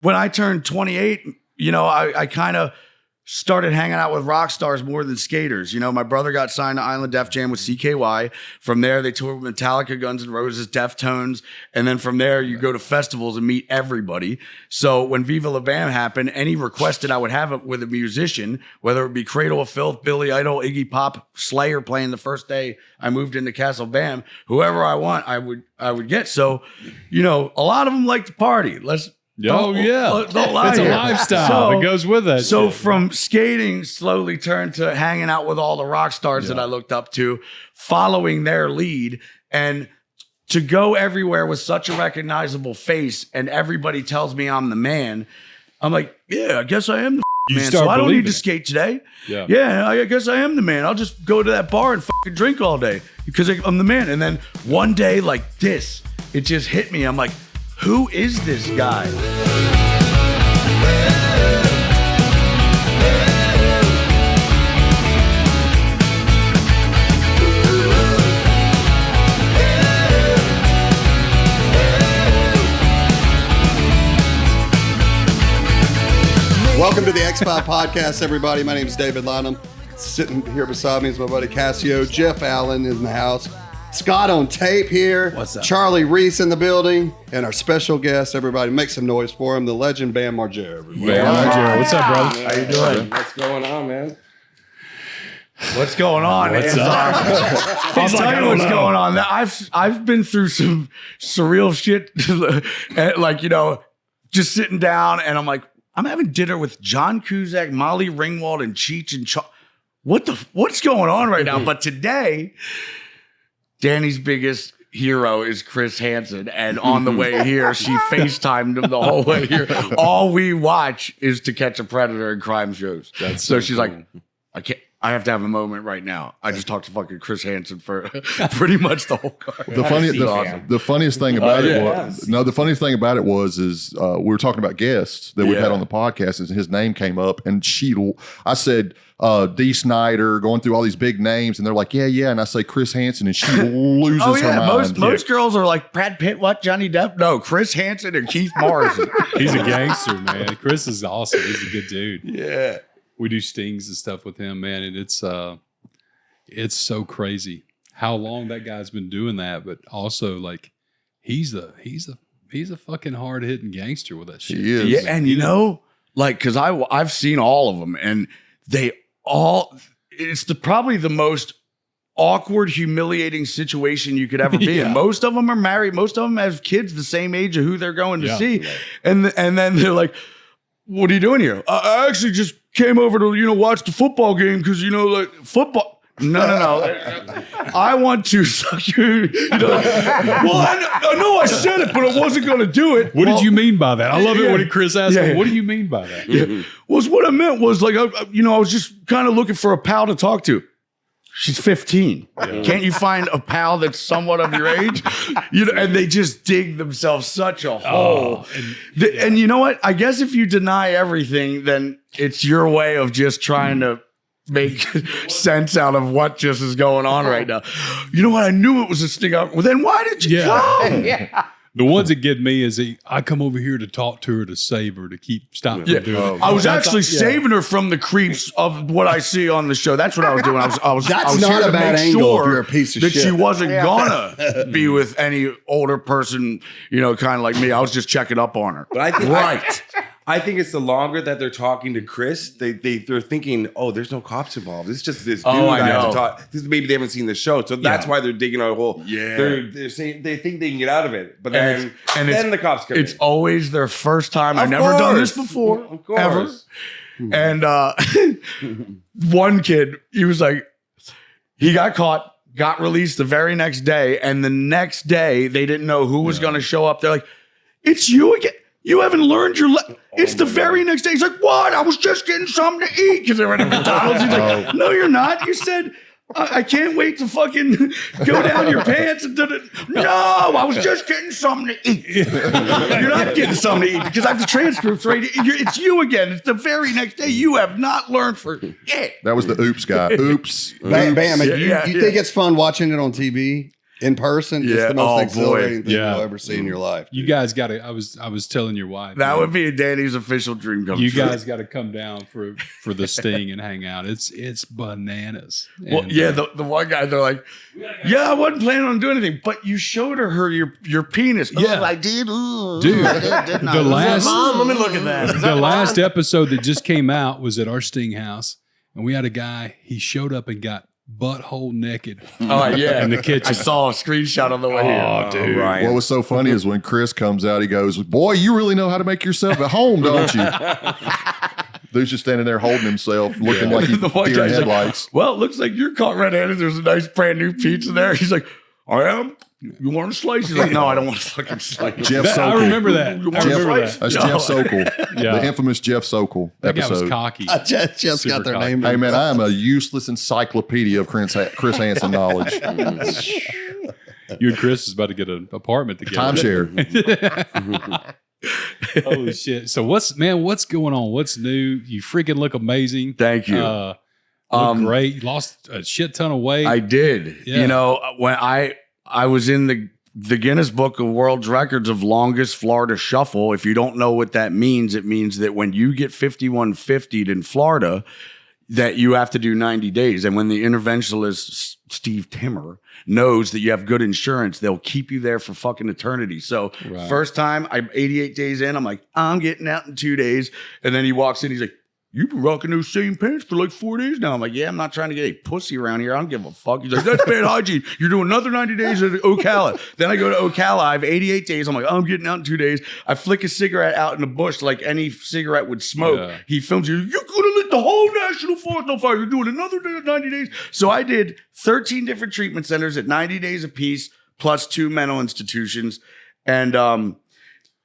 when I turned 28, you know, I kind of started hanging out with rock stars more than skaters. You know, my brother got signed to Island Def Jam with CKY. From there, they toured with Metallica, Guns N' Roses, Deftones. And then from there, you go to festivals and meet everybody. So when Viva La Bam happened, any request that I would have with a musician, whether it be Cradle of Filth, Billy Idol, Iggy Pop, Slayer playing the first day I moved into Castle Bam, whoever I want, I would get. So, you know, a lot of them like to party. Don't lie. It's a lifestyle that goes with it. So from skating, slowly turned to hanging out with all the rock stars that I looked up to, following their lead, and to go everywhere with such a recognizable face, and everybody tells me I'm the man. I'm like, yeah, I guess I am the man. So I don't need to skate today. Yeah, I guess I am the man. I'll just go to that bar and fucking drink all day because I'm the man. And then one day, like this, it just hit me. I'm like, who is this guy? Welcome to the X5 Podcast, everybody. My name is David Lynham. Sitting here beside me is my buddy Cassio. Jeff Allen is in the house. Scott on tape here. What's up? Charlie Reese in the building. And our special guest, everybody, make some noise for him, the legend Bam Margera. Everybody. Margera. What's up, brother? How you doing? What's going on, man? What's going on? What's up? I'll tell you what's going on. I've been through some surreal shit, like, you know, just sitting down and I'm like, I'm having dinner with John Cusack, Molly Ringwald, and Cheech and what's going on right now? But today, Danny's biggest hero is Chris Hansen, and on the way here, she FaceTimed him the whole way here. All we watch is To Catch a Predator and crime shows. So she's like, I have to have a moment right now. I just talked to fucking Chris Hansen for pretty much the whole car. The funniest thing about the funniest thing about it was we were talking about guests that we've had on the podcast, and his name came up, and I said Dee Snider, going through all these big names, and they're like, yeah, and I say Chris Hansen, and she loses her mind. Most girls are like, Brad Pitt, what, Johnny Depp? No, Chris Hansen and Keith Morrison. He's a gangster, man. Chris is awesome. He's a good dude. Yeah. We do stings and stuff with him, man, and it's so crazy how long that guy's been doing that. But also, like, he's a fucking hard hitting gangster with that shit. He is. Yeah, and you know, like, because I've seen all of them, and it's probably the most awkward, humiliating situation you could ever be in. Most of them are married. Most of them have kids the same age of who they're going to see, and then they're like, what are you doing here? I actually just came over to, you know, watch the football game because, you know, like, football. No. I want to suck you. You know, well, I know I said it, but I wasn't going to do it. What did you mean by that? I love it when Chris asks me, what do you mean by that? Yeah. Well, what I meant was, like, I was just kind of looking for a pal to talk to. She's 15. Yeah. Can't you find a pal that's somewhat of your age? You know, and they just dig themselves such a hole. And you know what? I guess if you deny everything, then it's your way of just trying to make sense out of what just is going on right now. You know what? I knew it was a sting up. Well, then why did you come? The ones that get me is I come over here to talk to her, to save her, to stop her from doing it. I was actually saving her from the creeps of what I see on the show. That's what I was doing. I was not a bad angle if you're a piece of that shit. She wasn't gonna be with any older person, you know, kind of like me. I was just checking up on her. But I think it's the longer that they're talking to Chris, they're thinking, oh, there's no cops involved. It's just this dude I have to talk. Maybe they haven't seen the show, so that's why they're digging a hole. Yeah, they're saying they think they can get out of it, but then the cops come. It's always their first time. I've never done this before, ever. And one kid, he was like, he got caught, got released the very next day, and the next day they didn't know who was going to show up. They're like, "It's you again." You haven't learned your it's the very next day. He's like, what? I was just getting something to eat because they were at McDonald's. He's like, no, you're not. You said, I can't wait to fucking go down your pants. And no, I was just getting something to eat. You're not getting something to eat because I have the transcripts right. It's you again. It's the very next day. You have not learned for shit. That was the oops guy. Oops. Bam. You think it's fun watching it on TV? in person. It's the most exhilarating thing you'll ever see in your life. You guys got to. I was telling your wife that would be Danny's official dream come true. You guys got to come down for the Sting and hang out. It's bananas. Well, and, the one guy, they're like, I wasn't planning on doing anything, but you showed her your penis. Yeah, I did. Dude, the last Mom, let me look at that. The last episode that just came out was at our Sting house, and we had a guy. He showed up and got butthole naked. Oh yeah, in the kitchen. I saw a screenshot on the way here. Oh, dude! Ryan. What was so funny is when Chris comes out, he goes, "Boy, you really know how to make yourself at home, don't you?" Dude's just standing there holding himself, looking like he's deer in headlights. Like, well, it looks like you're caught red-handed. There's a nice brand new pizza there. He's like, I am. You want a slice? He's like, no, I don't want a fucking slice. Jeff Sokol. I remember that. That's Jeff Sokol. The infamous Jeff Sokol that episode. guy was cocky. Jeff's got their name. Hey, man, I am a useless encyclopedia of Chris Hansen knowledge. You and Chris is about to get an apartment together. Timeshare. Holy shit. So what's going on? What's new? You freaking look amazing. Thank you. Look great. You lost a shit ton of weight. I did. Yeah. You know, when I was in the Guinness Book of World Records of longest Florida shuffle. If you don't know what that means, it means that when you get 5150'd in Florida, that you have to do 90 days. And when the interventionalist Steve Timmer knows that you have good insurance, they'll keep you there for fucking eternity. So first time, I'm 88 days in, I'm like, I'm getting out in 2 days. And then he walks in, he's like, you've been rocking those same pants for like 4 days now. I'm like, yeah, I'm not trying to get a pussy around here. I don't give a fuck. He's like, that's bad hygiene. You're doing another 90 days at Ocala. Then I go to Ocala. I have 88 days. I'm like, I'm getting out in 2 days. I flick a cigarette out in the bush like any cigarette would smoke. Yeah. He films you. You're going to lit the whole national forest on fire. You're doing another 90 days. So I did 13 different treatment centers at 90 days apiece, plus 2 mental institutions. And,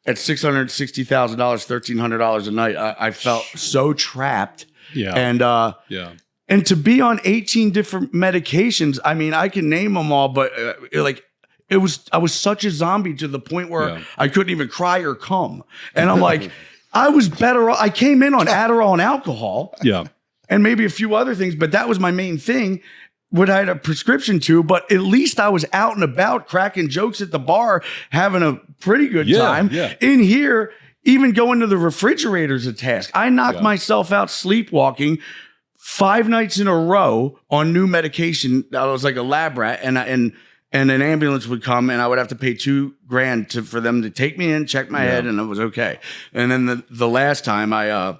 at $660,000, $1,300 a night, I felt so trapped. Yeah. And to be on 18 different medications, I mean, I can name them all, but I was such a zombie to the point where I couldn't even cry or come. And I'm like, I was better off. I came in on Adderall and alcohol. Yeah. And maybe a few other things, but that was my main thing. What I had a prescription to, but at least I was out and about cracking jokes at the bar, having a pretty good time. Yeah. In here, even going to the refrigerator's a task. I knocked myself out sleepwalking 5 nights in a row on new medication. I was like a lab rat, and an ambulance would come, and I would have to pay $2,000 for them to take me in, check my head, and it was okay. And then the last time I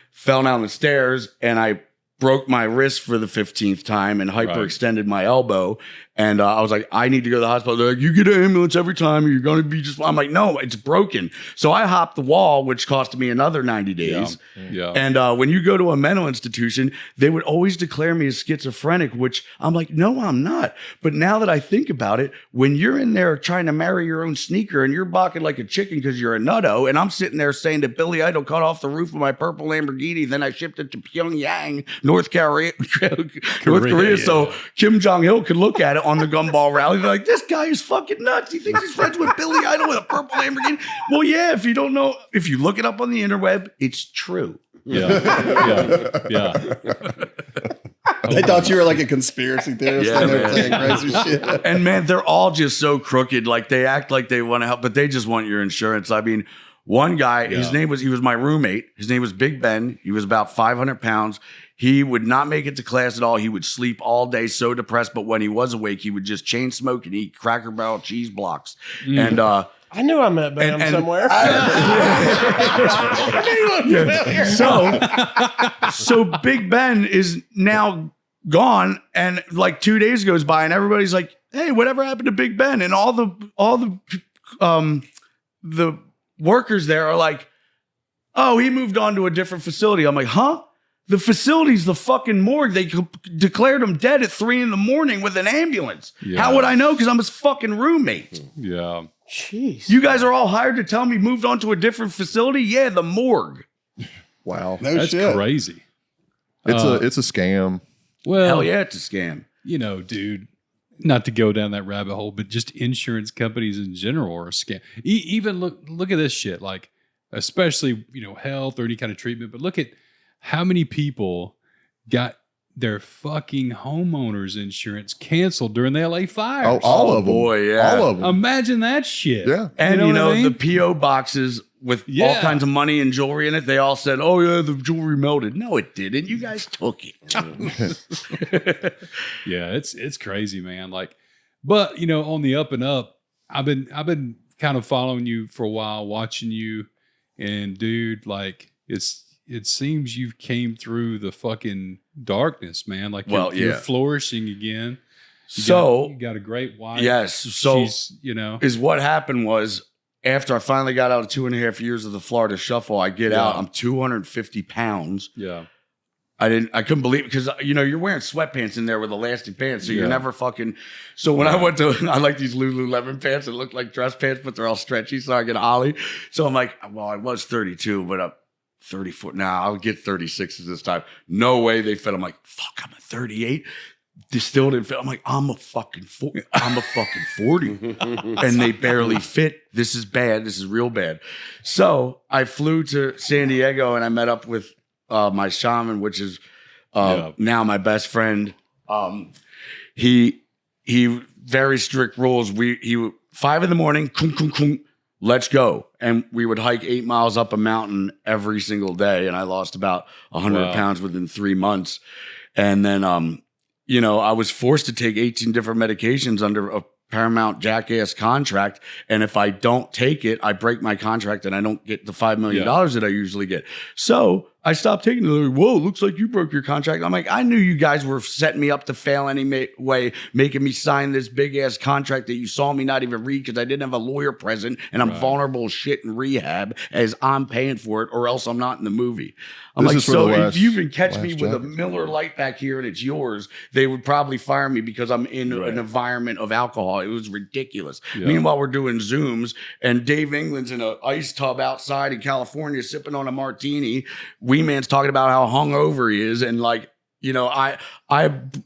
fell down the stairs, and I broke my wrist for the 15th time and hyperextended my elbow. And I was like, I need to go to the hospital. They're like, you get an ambulance every time. You're going to be just fine. I'm like, no, it's broken. So I hopped the wall, which cost me another 90 days. Yeah. And when you go to a mental institution, they would always declare me as schizophrenic, which I'm like, no, I'm not. But now that I think about it, when you're in there trying to marry your own sneaker and you're balking like a chicken because you're a nutto, and I'm sitting there saying that Billy Idol cut off the roof of my purple Lamborghini, then I shipped it to Pyongyang, North Korea, so Kim Jong-il could look at it on the gumball rally. They're like, this guy is fucking nuts. He thinks he's friends with Billy Idol with a purple Lamborghini. Well, yeah, if you don't know, if you look it up on the interweb, it's true. Yeah. They thought you were like a conspiracy theorist. Yeah, they were saying crazy shit. And man, they're all just so crooked. Like they act like they want to help, but they just want your insurance. I mean, one guy, he was my roommate. His name was Big Ben. He was about 500 pounds. He would not make it to class at all. He would sleep all day, so depressed. But when he was awake, he would just chain smoke and eat Cracker Barrel cheese blocks. And I knew I met Bam somewhere. So Big Ben is now gone, and like 2 days goes by, and everybody's like, "Hey, whatever happened to Big Ben?" And all the workers there are like, "Oh, he moved on to a different facility." I'm like, "Huh? The facility's the fucking morgue. They declared him dead at 3 a.m. with an ambulance. Yeah. How would I know? Because I'm his fucking roommate." Yeah. Jeez. You guys are all hired to tell me moved on to a different facility? Yeah, the morgue. Wow. No That's shit. crazy. It's a scam. Well, Hell yeah, it's a scam. You know, dude, not to go down that rabbit hole, but just insurance companies in general are a scam. Even look at this shit, like especially, health or any kind of treatment, but look at how many people got their fucking homeowners insurance canceled during the LA fires. Oh, all of them. Boy, yeah. All of them. Imagine that shit. Yeah. And what I mean? the P.O. boxes with all Yeah. kinds of money and jewelry in it, they all said, oh, yeah, the jewelry melted. No, it didn't. You guys took it. Yeah, it's crazy, man. Like, but on the up and up, I've been kind of following you for a while, watching you, and dude, like it seems you came through the fucking darkness, man. Like you're flourishing again. You got a great wife. Yes. So she's, is what happened was after I finally got out of 2.5 years of the Florida Shuffle, I get out, I'm 250 pounds. Yeah. I couldn't believe it because, you're wearing sweatpants in there with elastic pants. So you're never fucking. So when I went to, I like these Lululemon pants that look like dress pants, but they're all stretchy. So I get Ollie. So I'm like, well, I was 32, but I'm 34. Now I'll get 36s this time. No way they fit. I'm like, fuck, I'm a 38. They still didn't fit. I'm like, I'm a fucking 40. And they barely fit. This is bad. This is real bad. So I flew to San Diego and I met up with my shaman, which is now my best friend. He very strict rules. He 5 a.m, let's go. And we would hike 8 miles up a mountain every single day. And I lost about 100 pounds within 3 months. And then, I was forced to take 18 different medications under a Paramount Jackass contract. And if I don't take it, I break my contract and I don't get the $5 million that I usually get. So I stopped taking it. They're like, whoa, looks like you broke your contract. I'm like, I knew you guys were setting me up to fail way, making me sign this big ass contract that you saw me not even read because I didn't have a lawyer present and I'm vulnerable as shit in rehab as I'm paying for it or else I'm not in the movie. I'm like, so if you can catch me with a Miller Lite back here and it's yours, they would probably fire me because I'm in an environment of alcohol. It was ridiculous. Yeah. Meanwhile, we're doing Zooms and Dave England's in an ice tub outside in California sipping on a martini. Wee Man's talking about how hungover he is. And like, I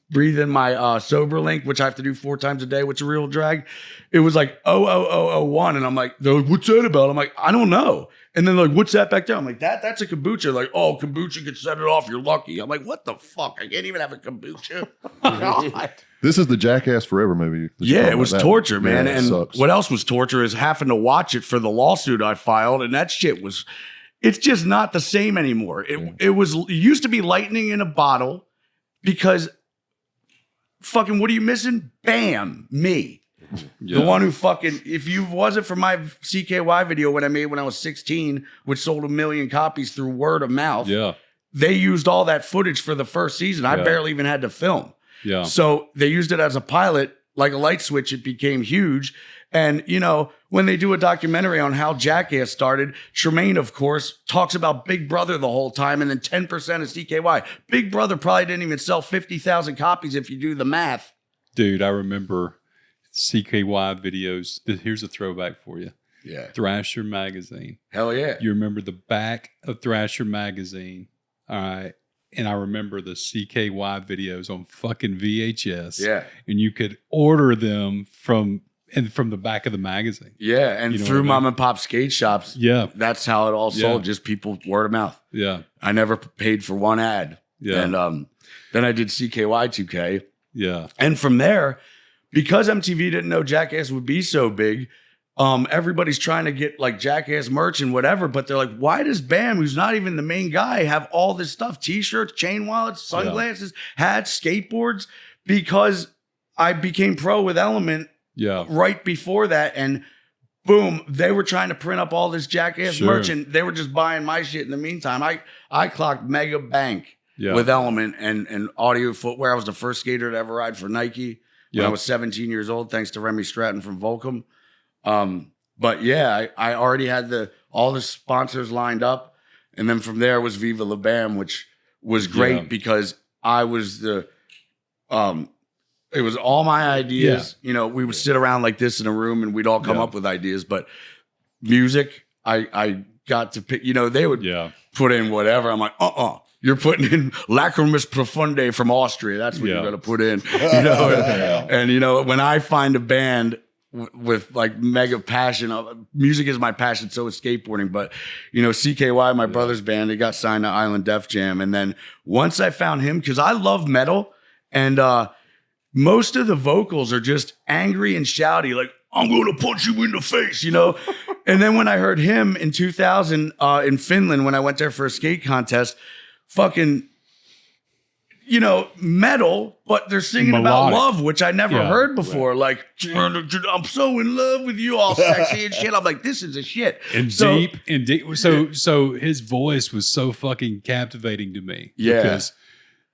breathe in my sober link, which I have to do 4 times a day, which is a real drag. It was like 00001. And I'm like, they're like, what's that about? I'm like, I don't know. And then like, what's that back there? I'm like, that's a kombucha. Like, oh, kombucha can set it off. You're lucky. I'm like, what the fuck? I can't even have a kombucha. This is the Jackass Forever movie. Yeah, it was torture, man. Yeah, and sucks. What else was torture is having to watch it for the lawsuit I filed. And that shit was, it's just not the same anymore. It used to be lightning in a bottle because fucking, what are you missing? Bam, me. Yeah. The one who fucking, if you wasn't for my CKY video when I made when I was 16, which sold 1 million copies through word of mouth. Yeah. They used all that footage for the first season. I barely even had to film. Yeah. So they used it as a pilot, like a light switch. It became huge. And, when they do a documentary on how Jackass started, Tremaine, of course, talks about Big Brother the whole time and then 10% of CKY. Big Brother probably didn't even sell 50,000 copies if you do the math. Dude, I remember CKY videos. Here's a throwback for you. Yeah. Thrasher magazine. Hell yeah. You remember the back of Thrasher magazine. All right. And I remember the CKY videos on fucking VHS. Yeah. And you could order them from the back of the magazine. Yeah. And through mom and pop skate shops. Yeah. That's how it all sold. Just people word of mouth. Yeah. I never paid for one ad. Yeah. And then I did CKY 2K. Yeah. And from there, because MTV didn't know Jackass would be so big, everybody's trying to get like Jackass merch and whatever, but they're like, why does Bam, who's not even the main guy, have all this stuff? T-shirts, chain wallets, sunglasses, hats, skateboards? Because I became pro with Element right before that, and boom, they were trying to print up all this Jackass merch, and they were just buying my shit in the meantime. I clocked mega bank with Element and audio footwear. I was the first skater to ever ride for Nike. When I was 17 years old, thanks to Remy Stratton from Volcom. But yeah, I already had all the sponsors lined up. And then from there was Viva La Bam, which was great because I was it was all my ideas. Yeah. We would sit around like this in a room and we'd all come up with ideas. But music, I got to pick, they would put in whatever. I'm like, you're putting in Lacrimus Profunde from Austria. That's what you're going to put in. And when I find a band with like mega passion. Music is my passion, so is skateboarding. But you know, CKY, my brother's band, they got signed to Island Def Jam, and then once I found him, because I love metal, and most of the vocals are just angry and shouty, like "I'm gonna punch you in the face," you know. And then when I heard him in 2000 in Finland, when I went there for a skate contest, fucking, you know, metal, but they're singing about love, which I never heard before. Like, I'm so in love with you, all sexy and shit. I'm like, this is a shit. And deep. So his voice was so fucking captivating to me. Yeah. Because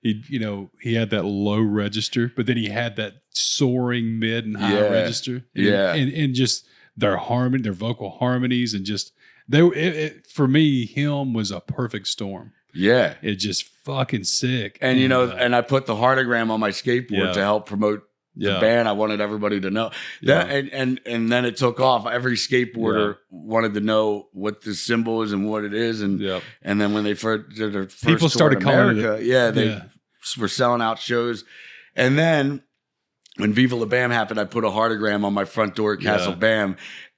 he had that low register, but then he had that soaring mid and high register. And just their harmony, their vocal harmonies, and just for me, him was a perfect storm. Yeah. It's just fucking sick. And, you know, and I put the heartogram on my skateboard to help promote the band. I wanted everybody to know. And then it took off. Every skateboarder wanted to know what the symbol is and what it is. And then when they first did their first people started calling it. They were selling out shows. And then when Viva La Bam happened, I put a heartogram on my front door at Castle Bam.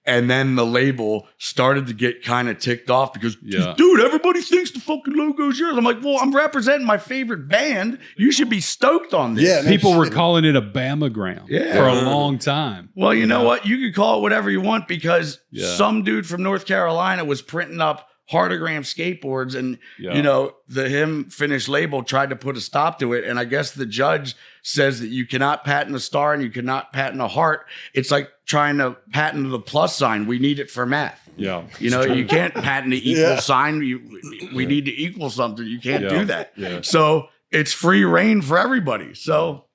And then the label started to get kind of ticked off because, dude, everybody thinks the fucking logo's yours. I'm like, well, I'm representing my favorite band. You should be stoked on this. Yeah, people were calling it a Bamagram for a long time. Well, you know what? You could call it whatever you want because some dude from North Carolina was printing up heartogram skateboards, and you know, the Finnish label tried to put a stop to it, and I guess the judge says that you cannot patent a star and you cannot patent a heart. It's like trying to patent the plus sign. We need it for math. You know, you can't patent the equal sign. We need to equal something. You can't do that. So it's free reign for everybody. So,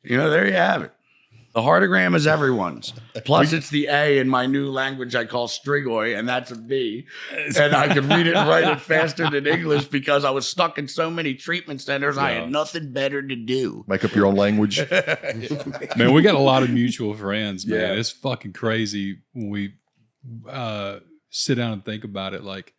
you know, there you have it. The heartogram is everyone's. Plus, it's the A in my new language I call Strigoi, and that's a B. And I could read it and write it faster than English because I was stuck in so many treatment centers. I had nothing better to do. Make up your own language. Man, we got a lot of mutual friends, man. It's fucking crazy when we sit down and think about it. Like,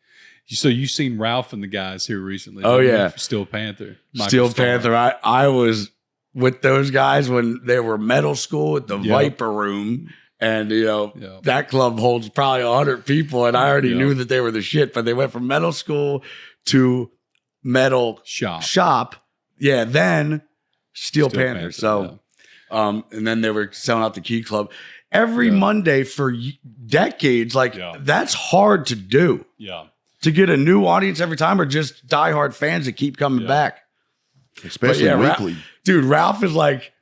so you've seen Ralph and the guys here recently. Oh, yeah. Steel Panther. Steel Panther. I was with those guys when they were middle school at the Viper Room. And, you know, that club holds probably 100 people. And I already knew that they were the shit. But they went from middle school to metal shop. Yeah, then Steel Panther. So, and then they were selling out the Key Club. Every Monday for decades, like, that's hard to do. To get a new audience every time, or just diehard fans that keep coming back. Especially weekly. Dude, Ralph is like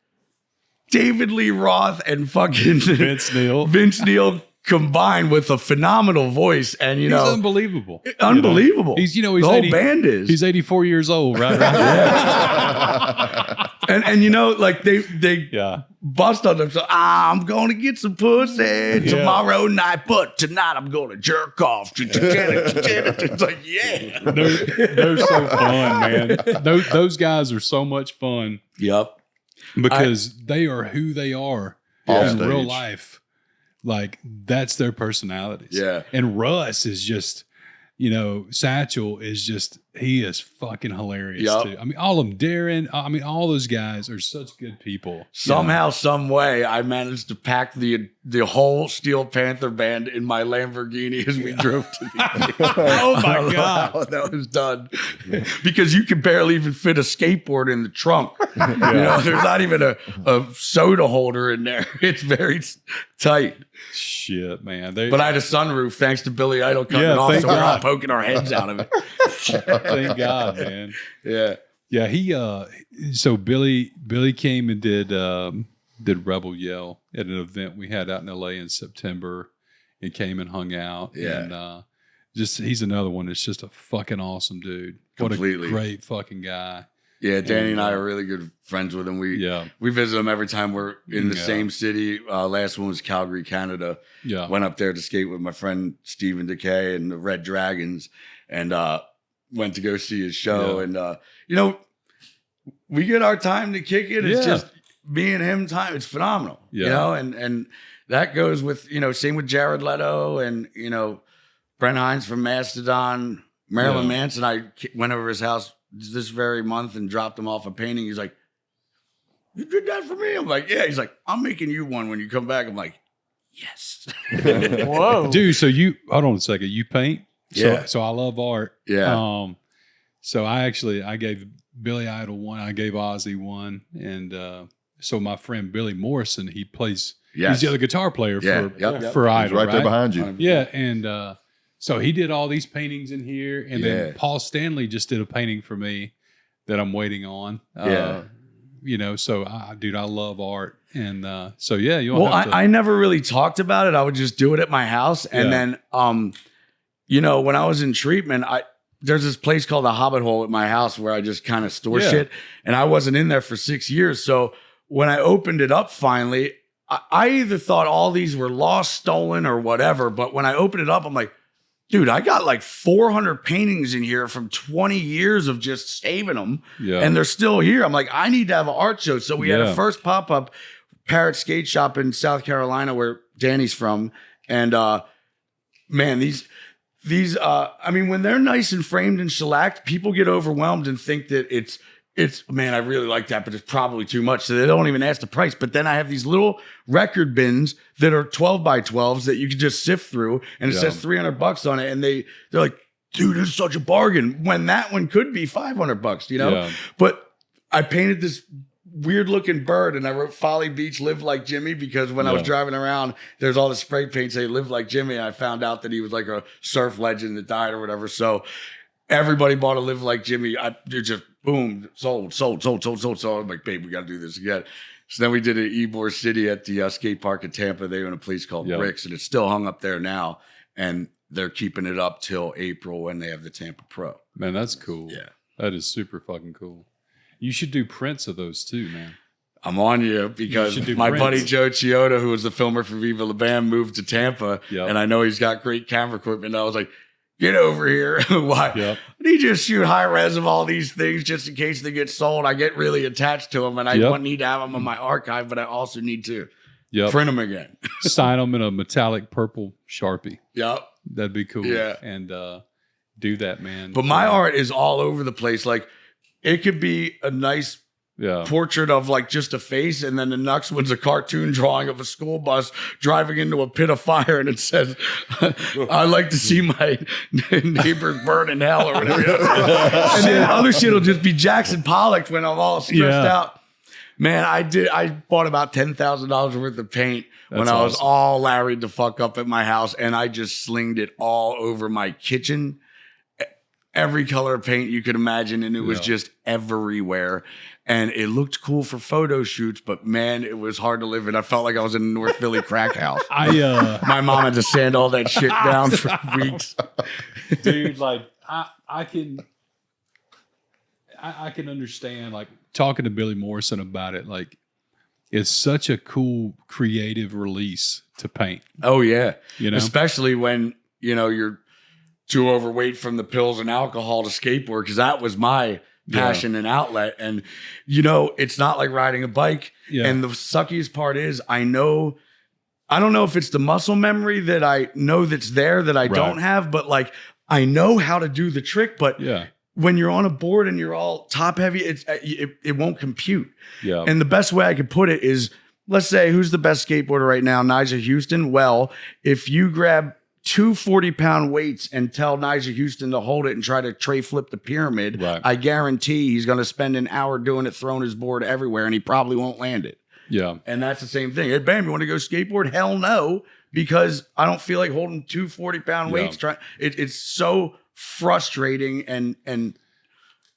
David Lee Roth and fucking Vince Neil combined with a phenomenal voice. And, you know, he's unbelievable. Unbelievable. He's, he's the whole band is. He's 84 years old, right? And you know, like they bust on them. So I'm going to get some pussy tomorrow night, but tonight I'm going to jerk off. It's like, they're so fun, man. Those guys are so much fun. Yep. Because they are who they are in real life. Like, that's their personalities. Yeah. And Russ is just, you know, Satchel is just, he is fucking hilarious too. I mean, all of them, Darren, I mean, all those guys are such good people. Somehow, some way, I managed to pack the whole Steel Panther band in my Lamborghini as we drove to the Oh my God. That was done. Because you can barely even fit a skateboard in the trunk. You know, there's not even a soda holder in there. It's very tight. Shit, man. But I had a sunroof thanks to Billy Idol cutting it off, so we're all poking our heads out of it. Thank God, man. Yeah. He so Billy came and did Rebel Yell at an event we had out in LA in September. He came and hung out. And just he's another one that's just a fucking awesome dude. Completely. What a great fucking guy. Yeah, Danny and I are really good friends with him. We visit him every time we're in the same city. Last one was Calgary, Canada. Went up there to skate with my friend Stephen Decay and the Red Dragons, and went to go see his show. And you know, we get our time to kick it. It's just me and him time. It's phenomenal. You know, and that goes with, you know, same with Jared Leto and, you know, Brent Hines from Mastodon, Marilyn Manson. I went over his house this very month and dropped him off a painting. He's like, "You did that for me?" I'm like, "Yeah." He's like, "I'm making you one when you come back." I'm like, yes. Whoa. Dude, so you hold on a second. You paint? Yeah. So I love art. Yeah. So I gave Billy Idol one, I gave Ozzy one, and so my friend Billy Morrison, he plays. Yes. He's the other guitar player for He's Idol, right there behind you. Yeah, and so he did all these paintings in here, and then Paul Stanley just did a painting for me that I'm waiting on. You know, so I love art, and so yeah, you'll have to. I never really talked about it. I would just do it at my house, and then you know, when I was in treatment, there's this place called the Hobbit Hole at my house where I just kind of store shit, and I wasn't in there for 6 years. So when I opened it up finally, I either thought all these were lost, stolen, or whatever. But when I opened it up, I'm like, dude, I got like 400 paintings in here from 20 years of just saving them, and they're still here. I'm like, I need to have an art show. So we had a first pop-up Parrot Skate Shop in South Carolina where Danny's from, and man, these I mean, when they're nice and framed and shellacked, people get overwhelmed and think that it's man, I really like that, but it's probably too much. So they don't even ask the price. But then I have these little record bins that are 12 by 12s that you can just sift through, and it says $300 on it. And they're like, dude, this is such a bargain, when that one could be $500, you know? Yeah. But I painted this weird looking bird, and I wrote Folly Beach, live like Jimmy, because when I was driving around, there's all the spray paint say live like Jimmy. And I found out that he was like a surf legend that died or whatever. So everybody bought a live like Jimmy. It just boom, sold. So I'm like, babe, we got to do this again. So then we did it at Ybor City at the skate park in Tampa. They own a place called Bricks, and it's still hung up there now. And they're keeping it up till April when they have the Tampa Pro. Man, that's cool. Yeah. That is super fucking cool. You should do prints of those too, man. I'm on you because my buddy Joe Chioda, who was the filmer for Viva La Bam, moved to Tampa, and I know he's got great camera equipment. I was like, get over here. Why? I need you to shoot high res of all these things just in case they get sold. I get really attached to them, and I need to have them in my archive, but I also need to print them again. Sign them in a metallic purple Sharpie. That'd be cool. Yeah. And do that, man. But my art is all over the place. Like, it could be a nice portrait of like just a face, and then the next one's a cartoon drawing of a school bus driving into a pit of fire, and it says, "I like to see my neighbors burn in hell," or whatever. And then other shit will just be Jackson Pollock when I'm all stressed out. Man, I bought about $10,000 worth of paint when I was all larried the fuck up at my house, and I just slinged it all over my kitchen. Every color of paint you could imagine, and it was just everywhere. And it looked cool for photo shoots, but man, it was hard to live in. I felt like I was in a North Philly crack house. My mom had to sand all that shit down for weeks. Dude, like I can understand, like, talking to Billy Morrison about it. Like, it's such a cool creative release to paint. Oh yeah, you know, especially when you're too overweight from the pills and alcohol to skateboard, because that was my passion and outlet. And it's not like riding a bike. And the suckiest part is I don't know if it's the muscle memory that I know that's there that I don't have, but like I know how to do the trick. But when you're on a board and you're all top heavy, it won't compute. And the best way I could put it is, let's say, who's the best skateboarder right now? Nigel Houston. Well, if you grab 2 40-pound weights and tell Nigel Houston to hold it and try to tray flip the pyramid, I guarantee he's going to spend an hour doing it, throwing his board everywhere, and he probably won't land it. And that's the same thing. Hey, Bam, you want to go skateboard? Hell no, because I don't feel like holding 2 40-pound weights. It's so frustrating and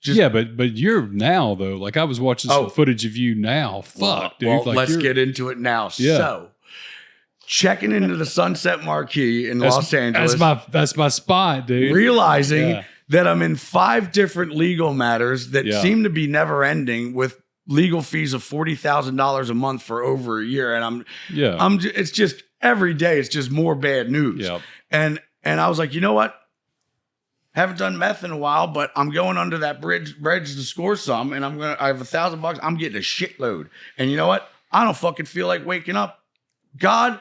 just but you're now though. Like, I was watching some footage of you now. Fuck, dude. Well, like, let's get into it now. So, checking into the Sunset Marquee in Los Angeles. That's my spot, dude. Realizing that I'm in 5 different legal matters that seem to be never ending, with legal fees of $40,000 a month for over a year. And it's just every day, it's just more bad news. And I was like, you know what? Haven't done meth in a while, but I'm going under that bridge to score some, and I have $1,000. I'm getting a shitload. And you know what? I don't fucking feel like waking up. God,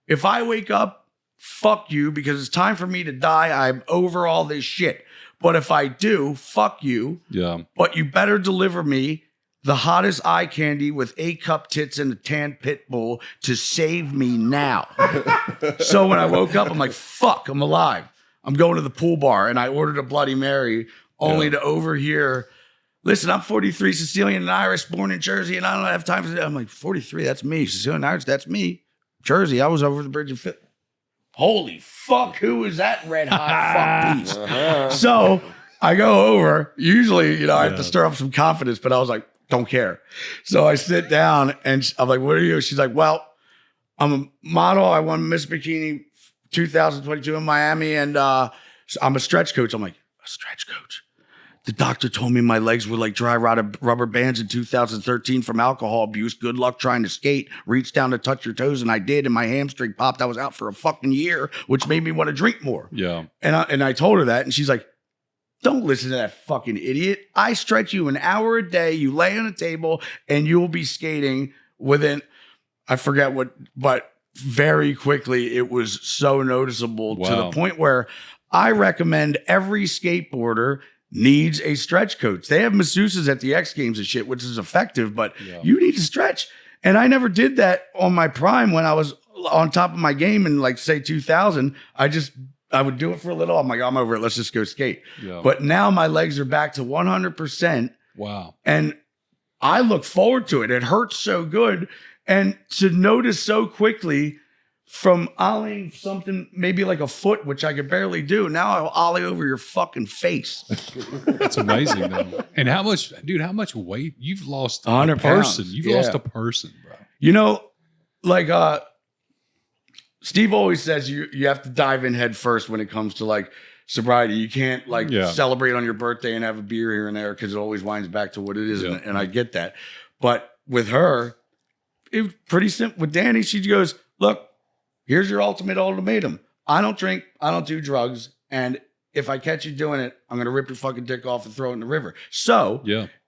if I wake up, fuck you, because it's time for me to die. I'm over all this shit. But if I do, fuck you. But you better deliver me the hottest eye candy with 8 cup tits and a tan pit bull to save me now. So when I woke up, I'm like, fuck, I'm alive. I'm going to the pool bar, and I ordered a Bloody Mary only to overhear, listen, I'm 43, Sicilian and Irish, born in Jersey, and I don't have time for that. I'm like, 43, that's me. Sicilian and Irish, that's me. Jersey, I was over the bridge of Fifth. Holy fuck, who is that red hot fuck piece? So I go over. Usually, I have to stir up some confidence, but I was like, don't care. So I sit down and I'm like, what are you? She's like, well, I'm a model. I won Miss Bikini 2022 in Miami, and I'm a stretch coach. I'm like, a stretch coach? The doctor told me my legs were like dry rubber bands in 2013 from alcohol abuse. Good luck trying to skate. Reach down to touch your toes, and I did, and my hamstring popped. I was out for a fucking year, which made me want to drink more. Yeah. And I told her that, and she's like, don't listen to that fucking idiot. I stretch you an hour a day. You lay on a table, and you'll be skating within, I forget what, but very quickly it was so noticeable to the point where I recommend every skateboarder needs a stretch coach. They have masseuses at the X Games and shit, which is effective, but you need to stretch. And I never did that on my prime when I was on top of my game in like, say, 2000. I would do it for a little. I'm like, I'm over it. Let's just go skate. Yeah. But now my legs are back to 100%. Wow. And I look forward to it. It hurts so good. And to notice so quickly from ollieing something, maybe like a foot, which I could barely do. Now I'll ollie over your fucking face. That's amazing, though. And how much weight? You've lost 100 a person. pounds. You've lost a person, bro. Like Steve always says you have to dive in head first when it comes to like sobriety. You can't celebrate on your birthday and have a beer here and there because it always winds back to what it is. And I get that. But with her, it was pretty simple. With Danny, she goes, look, here's your ultimatum. I don't drink. I don't do drugs. And if I catch you doing it, I'm going to rip your fucking dick off and throw it in the river. So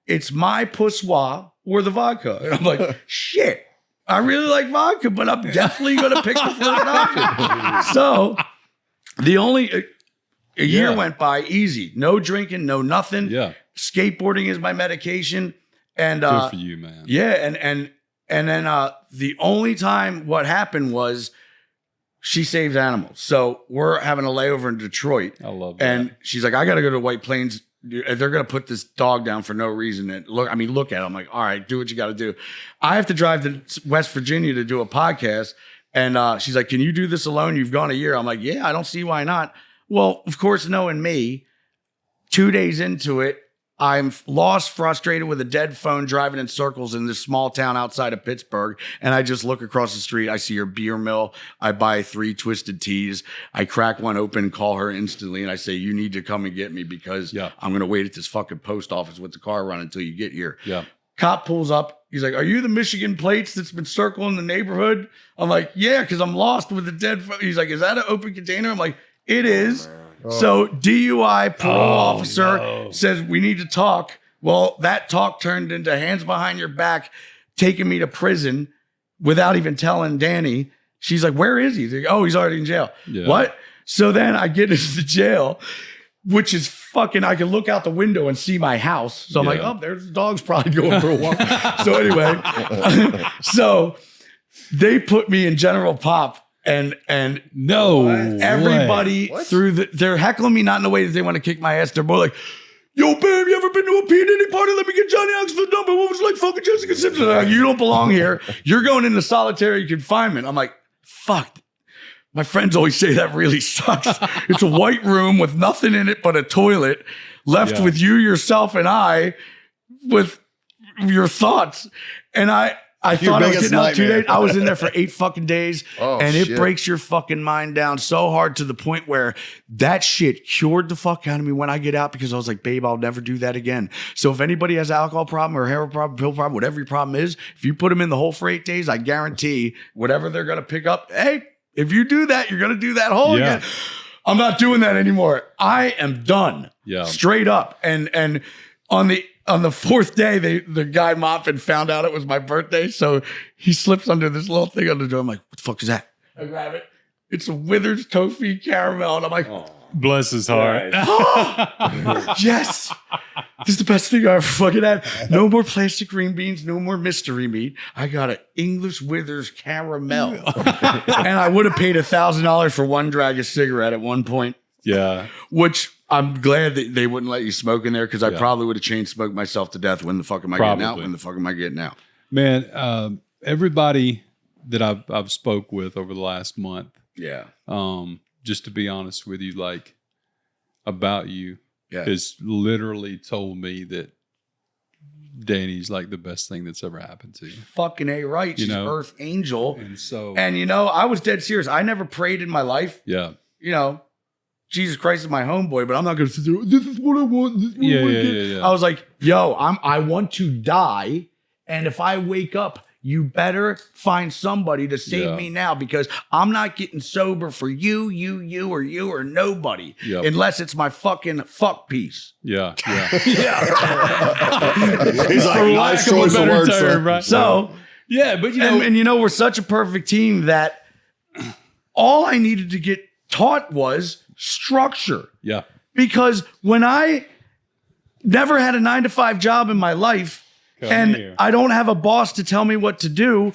it's my poussoir or the vodka. And I'm like, shit. I really like vodka, but I'm definitely going to pick the fucking option. So a year went by easy. No drinking, no nothing. Yeah. Skateboarding is my medication. And good for you, man. Yeah. And then the only time what happened was she saves animals. So we're having a layover in Detroit. I love that. And she's like, I got to go to White Plains. They're going to put this dog down for no reason. And look at it. I'm like, all right, do what you got to do. I have to drive to West Virginia to do a podcast. And she's like, can you do this alone? You've gone a year. I'm like, yeah, I don't see why not. Well, of course, knowing me, 2 days into it, I'm lost, frustrated with a dead phone driving in circles in this small town outside of Pittsburgh. And I just look across the street. I see her beer mill. I buy 3 twisted teas. I crack one open, call her instantly. And I say, you need to come and get me because I'm going to wait at this fucking post office with the car running until you get here. Yeah. Cop pulls up. He's like, are you the Michigan plates that's been circling the neighborhood? I'm like, yeah, because I'm lost with the dead phone. He's like, is that an open container? I'm like, it is. So DUI parole officer says we need to talk. Well, that talk turned into hands behind your back, taking me to prison without even telling Danny. She's like, where is he? He's like, oh, he's already in jail. Yeah. What? So then I get into the jail, which is fucking, I can look out the window and see my house. So I'm like, oh, there's the dog's probably going for a walk. So anyway, so they put me in general pop. And no, everybody through they're heckling me, not in the way that they want to kick my ass. They're more like, yo, babe, you ever been to a P&D party? Let me get Johnny Knoxville number. What was it like fucking Jessica Simpson? Like, you don't belong here. You're going into solitary confinement. I'm like, fuck. My friends always say that really sucks. It's a white room with nothing in it but a toilet, left with you, yourself, and I with your thoughts. And I thought I was getting out 2 days. I was in there for 8 fucking days. And it breaks your fucking mind down so hard to the point where that shit cured the fuck out of me when I get out, because I was like, babe, I'll never do that again. So if anybody has an alcohol problem or a heroin problem, pill problem, whatever your problem is, if you put them in the hole for 8 days, I guarantee whatever they're going to pick up, hey, if you do that, you're going to do that hole again. I'm not doing that anymore. I am done. Yeah. Straight up. And on the 4th day, the guy mopping found out it was my birthday. So he slips under this little thing on the door. I'm like, what the fuck is that? I grab it. It's a Withers toffee caramel. And I'm like, bless his heart. Yes. This is the best thing I ever fucking had. No more plastic green beans, no more mystery meat. I got an English Withers caramel. And I would have paid $1,000 for one drag of cigarette at one point. Yeah. Which I'm glad that they wouldn't let you smoke in there because I probably would have chain smoked myself to death. When the fuck am I getting out? When the fuck am I getting out? Man, everybody that I've spoke with over the last month. Yeah. Just to be honest with you, like about you, has literally told me that Danny's like the best thing that's ever happened to you. Fucking A right. She's Earth Angel. And I was dead serious. I never prayed in my life. Yeah. Jesus Christ is my homeboy, but I'm not going to sit there. This is what I want. This is what I want. Yeah. I was like, yo, I want to die. And if I wake up, you better find somebody to save me now because I'm not getting sober for you or nobody unless it's my fucking fuck piece. Yeah. He's like, nice choice of words, sir. Right? So, but we're such a perfect team that all I needed to get taught was structure. Yeah. Because when I never had a 9-to-5 job in my life, I don't have a boss to tell me what to do,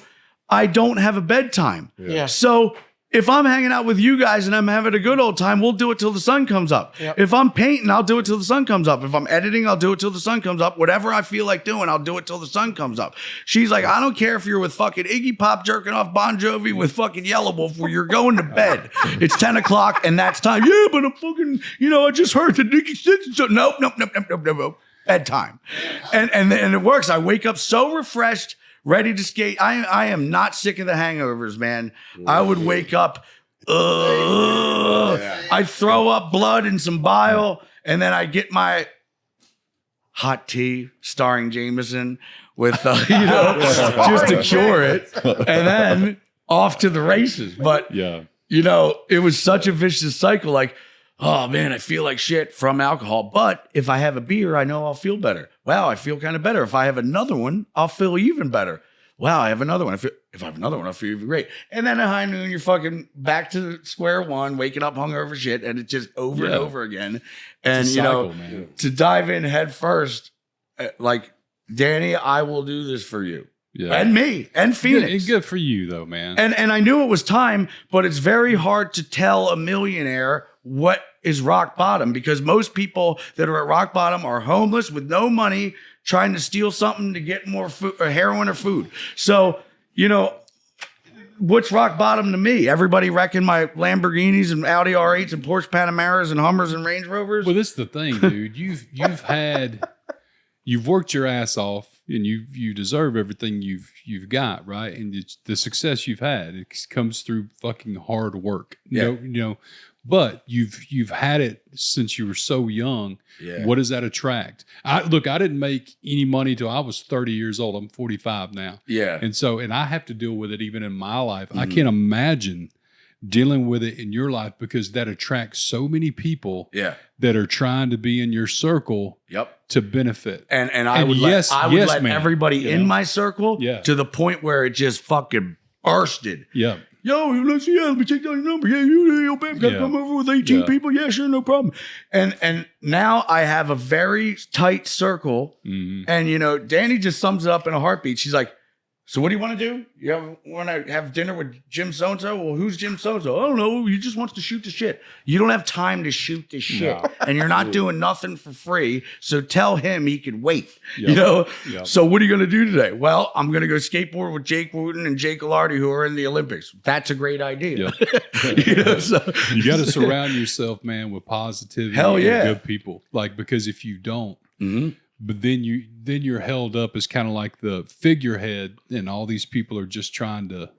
I don't have a bedtime. Yeah. So if I'm hanging out with you guys and I'm having a good old time, we'll do it till the sun comes up. Yep. If I'm painting, I'll do it till the sun comes up. If I'm editing, I'll do it till the sun comes up. Whatever I feel like doing, I'll do it till the sun comes up. She's like, I don't care if you're with fucking Iggy Pop jerking off Bon Jovi with fucking Yellow Wolf where you're going to bed. It's 10 o'clock and that's time. Yeah, but I'm fucking, I just heard the Nicky Six. Nope. Bedtime. And it works. I wake up so refreshed, ready to skate. I am not sick of the hangovers, man. I would wake up, I'd throw up blood and some bile, and then I'd get my hot tea starring Jameson with, just to cure it. And then off to the races. But, it was such a vicious cycle. Like, oh man, I feel like shit from alcohol. But if I have a beer, I know I'll feel better. Wow, I feel kind of better. If I have another one, I'll feel even better. Wow, I have another one. If I have another one, I'll feel even great. And then at high noon, you're fucking back to square one, waking up hungover shit, and it's just over and over again. And it's a cycle, man. To dive in head first, like Danny, I will do this for you. Yeah. And me and Phoenix. Good for you though, man. And I knew it was time, but it's very hard to tell a millionaire what is rock bottom because most people that are at rock bottom are homeless with no money, trying to steal something to get more food or heroin or food. So, what's rock bottom to me? Everybody wrecking my Lamborghinis and Audi R8s and Porsche Panameras and Hummers and Range Rovers. Well, this is the thing, dude. You've worked your ass off and you deserve everything you've got, right? And the success you've had, it comes through fucking hard work. But you've had it since you were so young. Yeah. What does that attract? I didn't make any money till I was 30 years old. I'm 45 now. Yeah. And I have to deal with it even in my life. I can't imagine dealing with it in your life because that attracts so many people that are trying to be in your circle to benefit. And I would let everybody in my circle to the point where it just fucking bursted. Yeah. Yo, let me take down your number. Yeah, you babe, gotta come over with 18 people. Yeah, sure, no problem. And now I have a very tight circle. Mm-hmm. And Danny just sums it up in a heartbeat. She's like, so what do you want to do? You want to have dinner with Jim so-and-so? Well, who's Jim so-and-so? I don't know. He just wants to shoot the shit. You don't have time to shoot the shit. No. And you're not doing nothing for free. So tell him he could wait. Yep. So what are you going to do today? Well, I'm going to go skateboard with Jake Wooten and Jake Alardi, who are in the Olympics. That's a great idea. Yep. You got to surround yourself, man, with positivity and good people. Because if you don't, but then you're held up as kind of like the figurehead, and all these people are just trying to,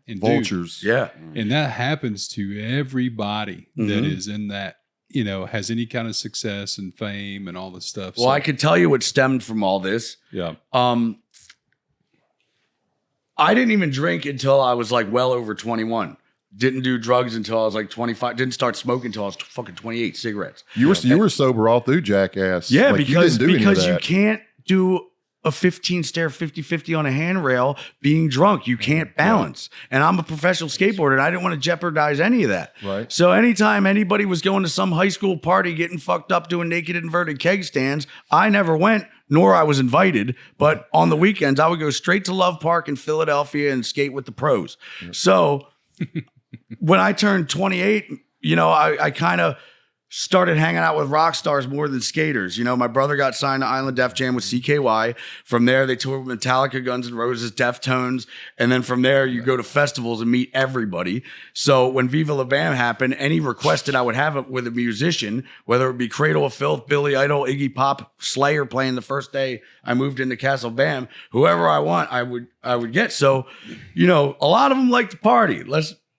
and vultures. And that happens to everybody that is in that, has any kind of success and fame and all this stuff. Well, I could tell you what stemmed from all this. Yeah. I didn't even drink until I was like well over 21. Didn't do drugs until I was like 25. Didn't start smoking until I was fucking 28 cigarettes. You were sober all through Jackass. Yeah, because you can't do a 15 stair 50-50 on a handrail being drunk. You can't balance. And I'm a professional skateboarder and I didn't want to jeopardize any of that. Right. So anytime anybody was going to some high school party getting fucked up doing naked inverted keg stands, I never went, nor I was invited. But on the weekends, I would go straight to Love Park in Philadelphia and skate with the pros. So when I turned 28, you know, I kind of started hanging out with rock stars more than skaters. You know, my brother got signed to Island Def Jam with CKY. From there, they toured with Metallica, Guns N' Roses, Deftones. And then from there, you go to festivals and meet everybody. So when Viva La Bam happened, any request that I would have with a musician, whether it be Cradle of Filth, Billy Idol, Iggy Pop, Slayer playing the first day I moved into Castle Bam, whoever I want, I would get. So, you know, a lot of them like to party.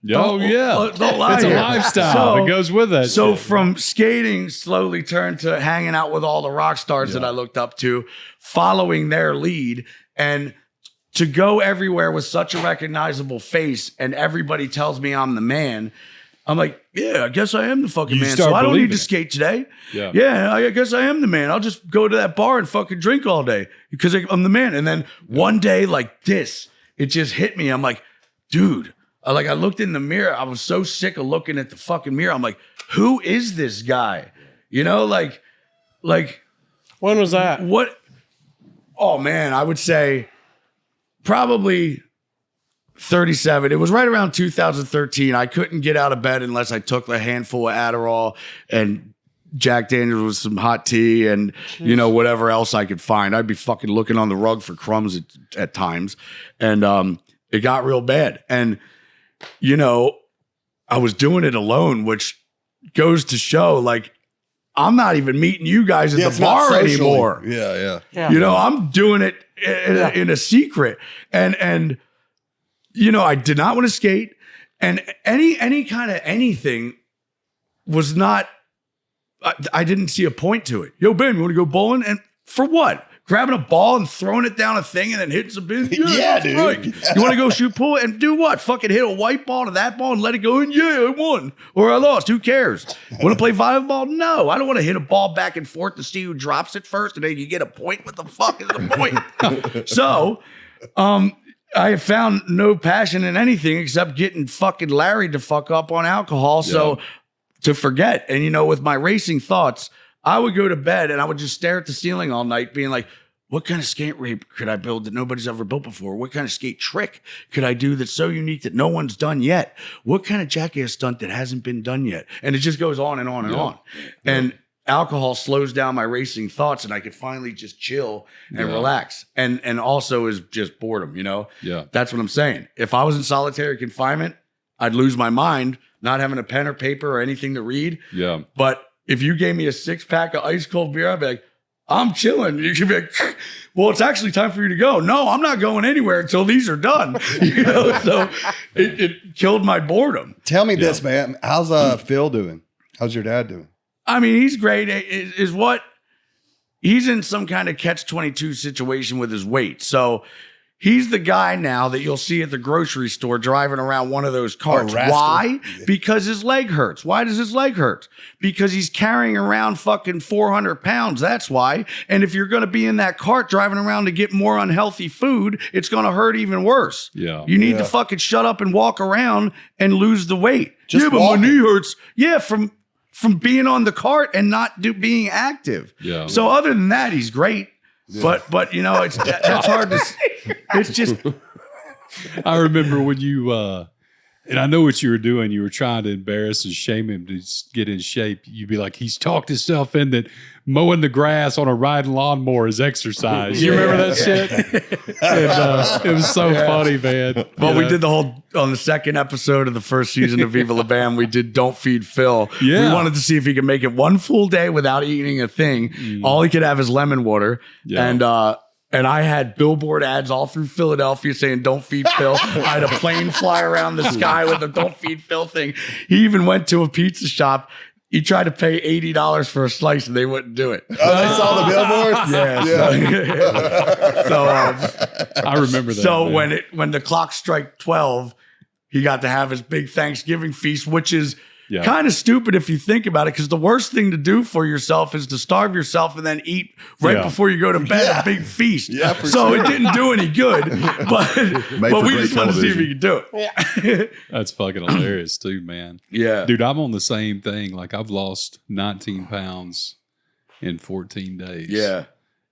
Don't lie. It's a lifestyle. It goes with it. So from skating, slowly turned to hanging out with all the rock stars that I looked up to, following their lead, and to go everywhere with such a recognizable face, and everybody tells me I'm the man. I'm like, yeah, I guess I am the fucking man. So I don't need to skate today. Yeah, I guess I am the man. I'll just go to that bar and fucking drink all day because I'm the man. And then one day like this, it just hit me. I'm like, dude. I looked in the mirror. I was so sick of looking at the fucking mirror. I'm like, who is this guy? You know, like. When was that? What? Oh man, I would say probably 37. It was right around 2013. I couldn't get out of bed unless I took a handful of Adderall and Jack Daniels with some hot tea and, you know, whatever else I could find. I'd be fucking looking on the rug for crumbs at times. And it got real bad. And you know, I was doing it alone, which goes to show, like, I'm not even meeting you guys at the bar anymore. Yeah. You know, I'm doing it in a secret. And, you know, I did not want to skate. And any kind of anything was not, I didn't see a point to it. Yo, Ben, you want to go bowling? And for what? Grabbing a ball and throwing it down a thing and then hitting some pins? Yeah, dude. Right. You want to go shoot pool and do what? Fucking hit a white ball to that ball and let it go in? Yeah, I won. Or I lost. Who cares? Want to play volleyball? No. I don't want to hit a ball back and forth to see who drops it first and then you get a point. What the fuck is the point? So, I have found no passion in anything except getting fucking Larry to fuck up on alcohol. So to forget. And, you know, with my racing thoughts, I would go to bed and I would just stare at the ceiling all night being like, what kind of skate ramp could I build that nobody's ever built before? What kind of skate trick could I do that's so unique that no one's done yet? What kind of jackass stunt that hasn't been done yet? And it just goes on and on and on. And alcohol slows down my racing thoughts and I could finally just chill and relax. And also is just boredom, you know? Yeah. That's what I'm saying. If I was in solitary confinement, I'd lose my mind, not having a pen or paper or anything to read. Yeah. But if you gave me a 6-pack of ice cold beer, I'd be like, I'm chilling. You should be like, well, it's actually time for you to go. No, I'm not going anywhere until these are done. You know, so it killed my boredom. Tell me this, man. How's Phil doing? How's your dad doing? I mean, he's great. He's in some kind of catch-22 situation with his weight. So he's the guy now that you'll see at the grocery store driving around one of those carts. Why? Because his leg hurts. Why does his leg hurt? Because he's carrying around fucking 400 pounds. That's why. And if you're going to be in that cart driving around to get more unhealthy food, it's going to hurt even worse. Yeah. You need to fucking shut up and walk around and lose the weight. Just but walking. my knee hurts. Yeah, from being on the cart and not being active. Yeah. So other than that, he's great. But you know, that's hard to. It's just. I remember when you and I know what you were doing. You were trying to embarrass and shame him to get in shape. You'd be like, he's talked himself in that mowing the grass on a riding lawnmower is exercise. You remember that shit? And, it was so funny, man. Well, we did the whole on the second episode of the first season of Viva La Bam. We did Don't Feed Phil. Yeah. We wanted to see if he could make it one full day without eating a thing. All he could have is lemon water. Yeah. And I had billboard ads all through Philadelphia saying, don't feed Phil. I had a plane fly around the sky with a don't feed Phil thing. He even went to a pizza shop. He tried to pay $80 for a slice and they wouldn't do it. Oh, they saw the billboards? Yeah. So I remember that. So man. when the clock struck 12, he got to have his big Thanksgiving feast, which is kind of stupid if you think about it, because the worst thing to do for yourself is to starve yourself and then eat right before you go to bed, a big feast. Yeah, so it didn't do any good, but we just want to see if you can do it. That's fucking hilarious too, man. Yeah. Dude, I'm on the same thing. Like I've lost 19 pounds in 14 days. Yeah.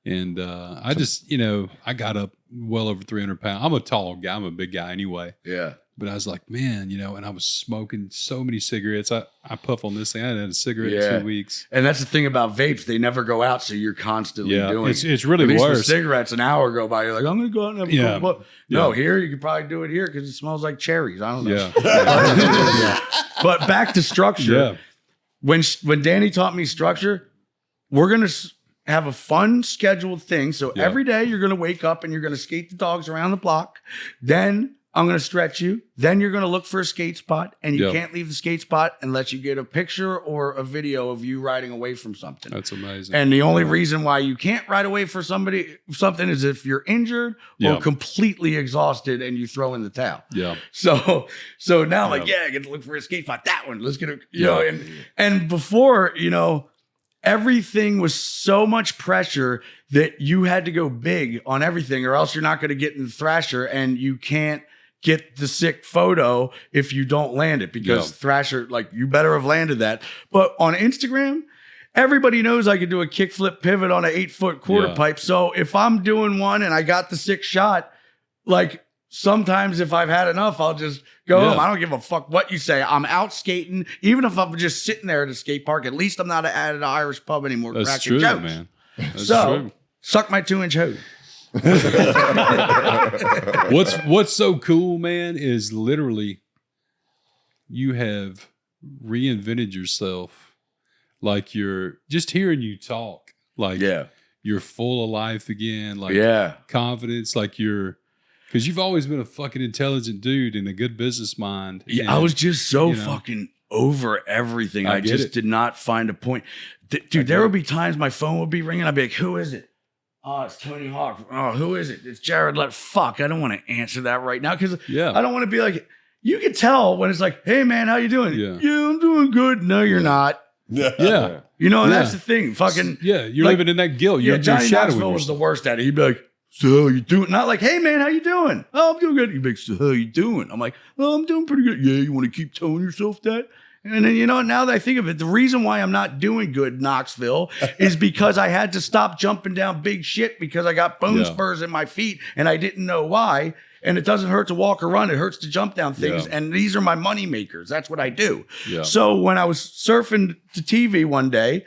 And I just, I got up well over 300 pounds. I'm a tall guy. I'm a big guy anyway. Yeah. But I was like, man, and I was smoking so many cigarettes. I puff on this thing. I hadn't had a cigarette in 2 weeks. And that's the thing about vapes. They never go out, so you're constantly doing it. It's really At least worse. with cigarettes, an hour go by, you're like, I'm going to go out and have a couple. No, here, you could probably do it here because it smells like cherries. I don't know. Yeah. But back to structure. When Danny taught me structure, we're going to have a fun scheduled thing. So every day you're going to wake up and you're going to skate the dogs around the block. Then I'm going to stretch you. Then you're going to look for a skate spot, and you can't leave the skate spot unless you get a picture or a video of you riding away from something. That's amazing. And the only reason why you can't ride away for something is if you're injured or completely exhausted and you throw in the towel. Yeah. So now I'm like, I get to look for a skate spot. That one. Let's get a, and before, everything was so much pressure that you had to go big on everything, or else you're not going to get in the Thrasher, and you can't get the sick photo if you don't land it, because Thrasher, like, you better have landed that. But on Instagram, everybody knows I could do a kickflip pivot on an 8-foot quarter pipe. So if I'm doing one and I got the sick shot, like, sometimes if I've had enough, I'll just go home. I don't give a fuck what you say. I'm out skating. Even if I'm just sitting there at a skate park, at least I'm not at an Irish pub anymore. That's true, jokes. man. That's true. Suck my 2-inch hose. What's so cool, man, is literally you have reinvented yourself. Like, you're just hearing you talk, like you're full of life again, like confidence, like because you've always been a fucking intelligent dude and a good business mind. Yeah, I was just so fucking over everything. I just did not find a point. Dude, there would be times my phone would be ringing. I'd be like, who is it? Oh, it's Tony Hawk. Oh, who is it? It's Jared. Fuck, I don't want to answer that right now, because I don't want to be like, you can tell when it's like, hey, man, how you doing? Yeah, I'm doing good. No, you're not. Yeah. And that's the thing. Fucking. Yeah, you're living in that guilt. You're Johnny Knoxville was the worst at it. He'd be like, so how you doing? Not like, hey, man, how you doing? Oh, I'm doing good. He'd be like, so how you doing? I'm like, oh, I'm doing pretty good. Yeah, you want to keep telling yourself that? And then, now that I think of it, the reason why I'm not doing good in Knoxville is because I had to stop jumping down big shit because I got bone spurs in my feet and I didn't know why. And it doesn't hurt to walk or run. It hurts to jump down things. Yeah. And these are my money makers. That's what I do. Yeah. So when I was surfing the TV one day,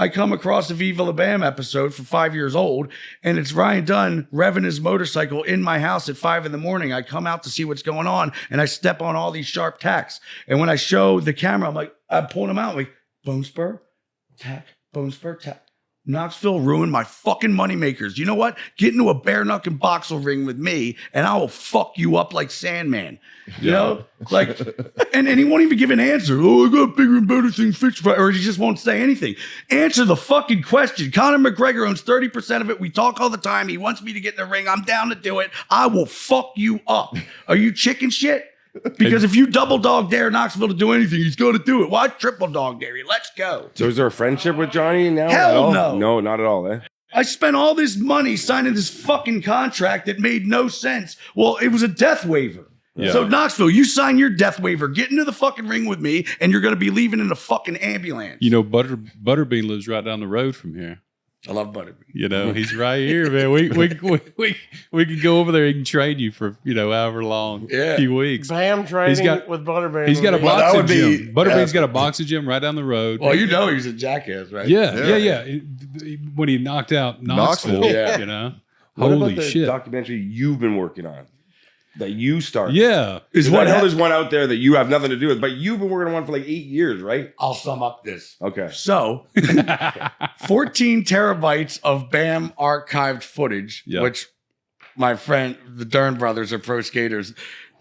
I come across a Viva La Bam episode for 5 years old, and it's Ryan Dunn revving his motorcycle in my house at 5 a.m. I come out to see what's going on, and I step on all these sharp tacks. And when I show the camera, I'm pulling them out. I'm like, bone spur, tack, bone spur, tack. Knoxville ruined my fucking moneymakers. You know what? Get into a bare knuckle boxer ring with me, and I will fuck you up like Sandman. You know? Like, and he won't even give an answer. Oh, I got bigger and better things fixed for, or he just won't say anything. Answer the fucking question. Conor McGregor owns 30% of it. We talk all the time. He wants me to get in the ring. I'm down to do it. I will fuck you up. Are you chicken shit? Because if you double dog dare Knoxville to do anything, he's going to do it. Why triple dog dare you? Let's go. So is there a friendship with Johnny now? Hell no. No, not at all, eh? I spent all this money signing this fucking contract that made no sense. Well, it was a death waiver. Yeah. So Knoxville, you sign your death waiver, get into the fucking ring with me, and you're going to be leaving in a fucking ambulance. Butterbean lives right down the road from here. I love Butterbean. He's right here, man. We can go over there. He can train you for however long, few weeks. Bam training with Butterbean. He's got a boxing gym. Butterbean's got a boxing gym right down the road. Well, he's a jackass, right? Yeah. When he knocked out Knoxville, What holy about the shit! documentary you've been working on that you started? Yeah, there's one out there that you have nothing to do with, but you've been working on one for like 8 years, right? I'll sum up this. Okay. So, 14 terabytes of BAM archived footage, which my friend, the Dern brothers are pro skaters.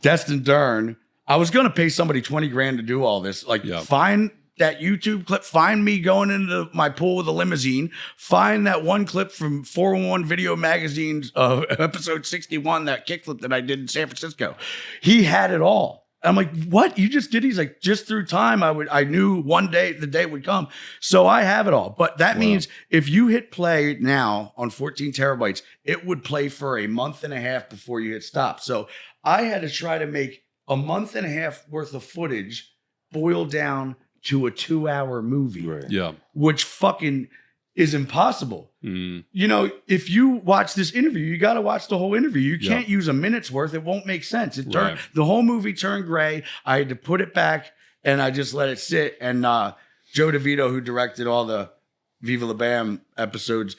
Destin Dern, I was going to pay somebody $20,000 to do all this. Find that YouTube clip, find me going into my pool with a limousine, find that one clip from 411 Video Magazine's episode 61, that kickflip that I did in San Francisco. He had it all. I'm like, what? You just did? He's like, just through time, I knew one day the day would come. So I have it all. But that means if you hit play now on 14 terabytes, it would play for a month and a half before you hit stop. So I had to try to make a month and a half worth of footage boil down to a 2-hour movie. Right. Yeah. Which fucking is impossible. Mm. You know, if you watch this interview, you got to watch the whole interview. You can't use a minute's worth. It won't make sense. It turned the whole movie turned gray. I had to put it back and I just let it sit. And Joe DeVito, who directed all the Viva La Bam episodes,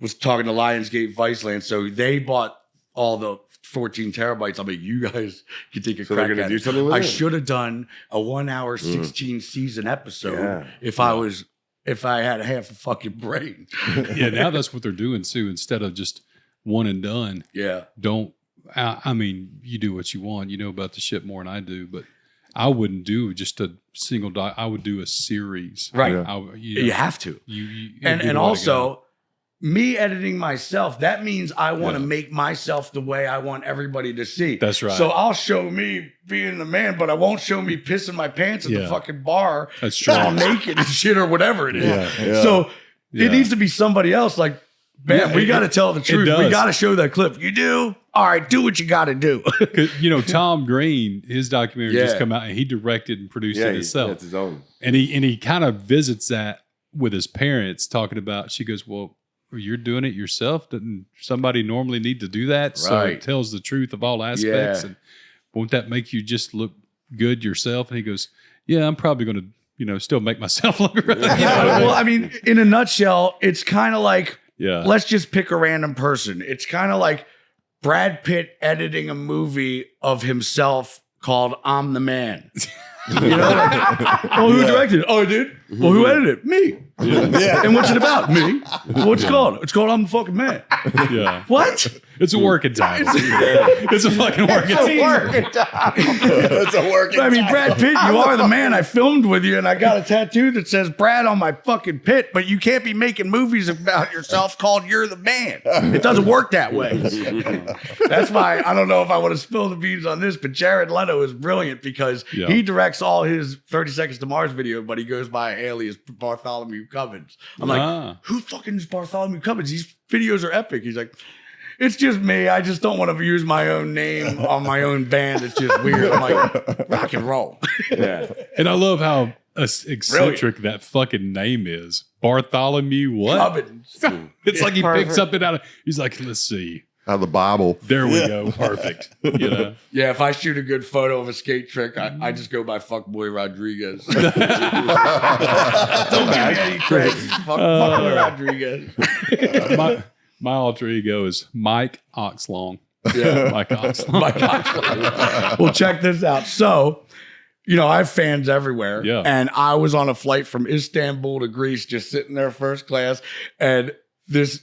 was talking to Lionsgate Viceland. So they bought all the 14 terabytes. I'm like, you guys can take a crack they're gonna at do it. something with I it? should have done a 1 hour, 16 season episode if I had half a fucking brain. Yeah, now that's what they're doing too. Instead of just one and done. Yeah. I mean, you do what you want. You know about the shit more than I do, but I wouldn't do just a single I would do a series. Right. Yeah. You have to. You And also, me editing myself, that means I want to make myself the way I want everybody to see. That's right. So I'll show me being the man, but I won't show me pissing my pants at the fucking bar. That's true. All naked and shit or whatever it is. Yeah. So it needs to be somebody else. Like, man, we got to tell the truth. We got to show that clip. You do? All right, do what you got to do. You know, Tom Green, his documentary just come out and he directed and produced it himself. That's his own. And he kind of visits that with his parents, talking about, she goes, well, you're doing it yourself. Doesn't somebody normally need to do that? So it tells the truth of all aspects. And won't that make you just look good yourself? And he goes, yeah, I'm probably going to, still make myself look right. Well, I mean, in a nutshell, it's kind of like, Yeah. let's just pick a random person. It's kind of like Brad Pitt editing a movie of himself called I'm the Man. You know, who directed it? Oh, dude. Well, who edited it? Me. Yeah. And what's it about? Me. What's it called? It's called I'm the fucking man. Yeah. What? It's a working title. It's a fucking working title. It's a working. I mean, Brad Pitt, you are the man. I filmed with you, and I got a tattoo that says Brad on my fucking pit. But you can't be making movies about yourself called You're the Man. It doesn't work that way. That's why I don't know if I want to spill the beans on this, but Jared Leto is brilliant because he directs all his 30 Seconds to Mars video, but he goes by alias Bartholomew Cubbins. I'm like, who fucking is Bartholomew Cubbins? These videos are epic. He's like, it's just me. I just don't want to use my own name on my own band. It's just weird. I'm like, rock and roll. Yeah. And I love how eccentric that fucking name is. Bartholomew what? Cubbins. It's like he picks something out of, he's like, let's see. Out of the Bible. There we go. Perfect. Yeah, if I shoot a good photo of a skate trick, I just go by Fuckboy Rodriguez. Don't give me any credit. Fuckboy Rodriguez. My alter ego is Mike Oxlong. Yeah. Mike Oxlong. Mike Oxlong. Well, check this out. So, I have fans everywhere. Yeah. And I was on a flight from Istanbul to Greece, just sitting there first class, and this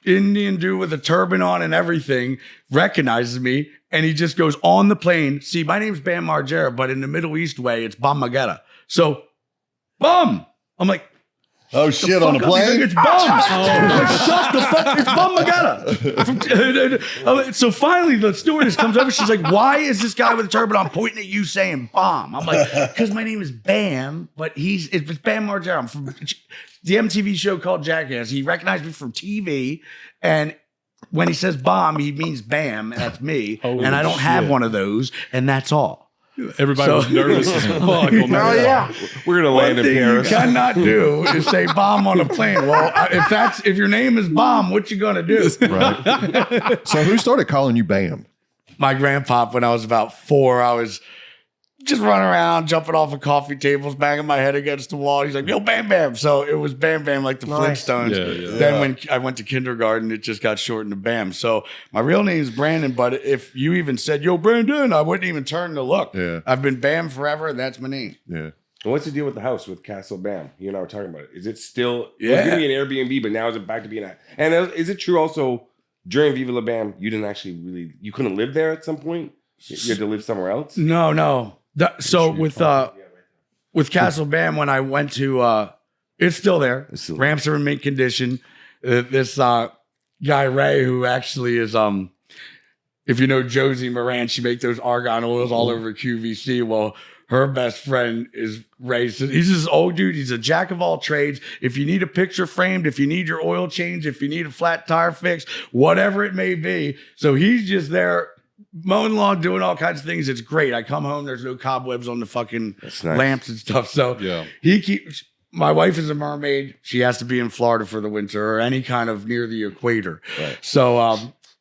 Indian dude with a turban on and everything recognizes me, and he just goes on the plane. See, my name's Bam Margera, but in the Middle East way, it's Bam Margera. So, Bum. I'm like, oh shit, on a plane? It's Bum. Shut the fuck. It's Bam Margera. So finally, the stewardess comes over. She's like, why is this guy with a turban on pointing at you saying Bam? I'm like, because my name is Bam, but it's Bam Margera. I'm from the MTV show called Jackass. He recognized me from TV, and when he says bomb, he means Bam, and that's me. And I don't have one of those, and that's all. Everybody was nervous as fuck. We're gonna land in Paris. You cannot do is say bomb on a plane. Well, if your name is Bomb, what you gonna do? Right. So who started calling you Bam? My grandpop, when I was about 4, I was just running around, jumping off of coffee tables, banging my head against the wall. He's like, yo, Bam Bam. So it was Bam Bam like the Flintstones. Yeah. Then when I went to kindergarten, it just got shortened to Bam. So my real name is Brandon, but if you even said, yo, Brandon, I wouldn't even turn to look. Yeah. I've been Bam forever, and that's my name. Yeah. What's the deal with the house with Castle Bam? You and I were talking about it. Is it still Yeah. it was gonna be an Airbnb, but now is it back to being a and is it true also during Viva La Bam, you didn't actually you couldn't live there at some point? You had to live somewhere else? No. So with Castle Bam, when I went to, it's still there. Ramps are in mint condition. This guy Ray, who actually is if you know Josie Moran, she make those argon oils all over QVC. Well, her best friend is Ray. He's this old dude. He's a jack of all trades. If you need a picture framed, if you need your oil change, if you need a flat tire fix, whatever it may be. So he's just there mowing the lawn, doing all kinds of things. It's great. I come home, there's no cobwebs on the fucking lamps and stuff. So he keeps, my wife is a mermaid. She has to be in Florida for the winter or any kind of near the equator. Right. So,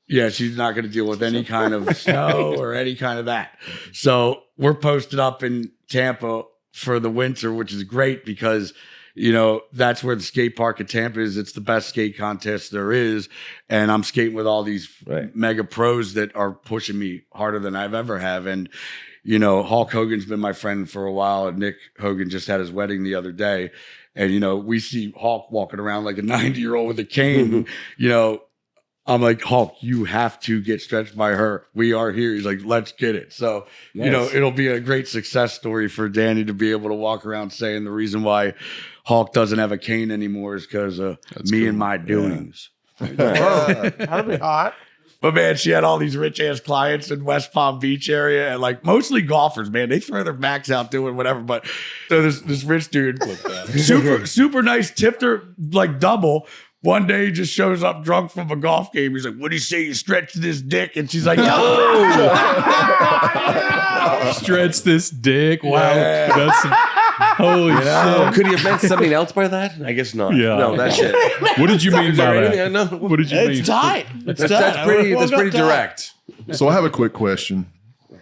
yeah, she's not going to deal with any kind of snow or any kind of that. So we're posted up in Tampa for the winter, which is great because, you know, that's where the skate park at Tampa is. It's the best skate contest there is. And I'm skating with all these mega pros that are pushing me harder than I've ever have. And, you know, Hulk Hogan's been my friend for a while. And Nick Hogan just had his wedding the other day. And, you know, we see Hulk walking around like a 90-year-old with a cane, you know. I'm like, Hulk, you have to get stretched by her. We are here. He's like, let's get it. So, you know, it'll be a great success story for Danny to be able to walk around saying the reason why Hulk doesn't have a cane anymore is because of me and my doings. That'd be hot. But man, she had all these rich ass clients in West Palm Beach area and like mostly golfers, man. They throw their backs out doing whatever. But so this rich dude, super nice, tipped her like double. One day he just shows up drunk from a golf game. He's like, what do you say you stretch this dick? And she's like, no. Stretch this dick. Wow. Yeah. That's holy shit. Could he have meant something else by that? I guess not. Yeah. No, that's it. What did you mean by that? What did you mean? It's tight. That's pretty direct. So I have a quick question.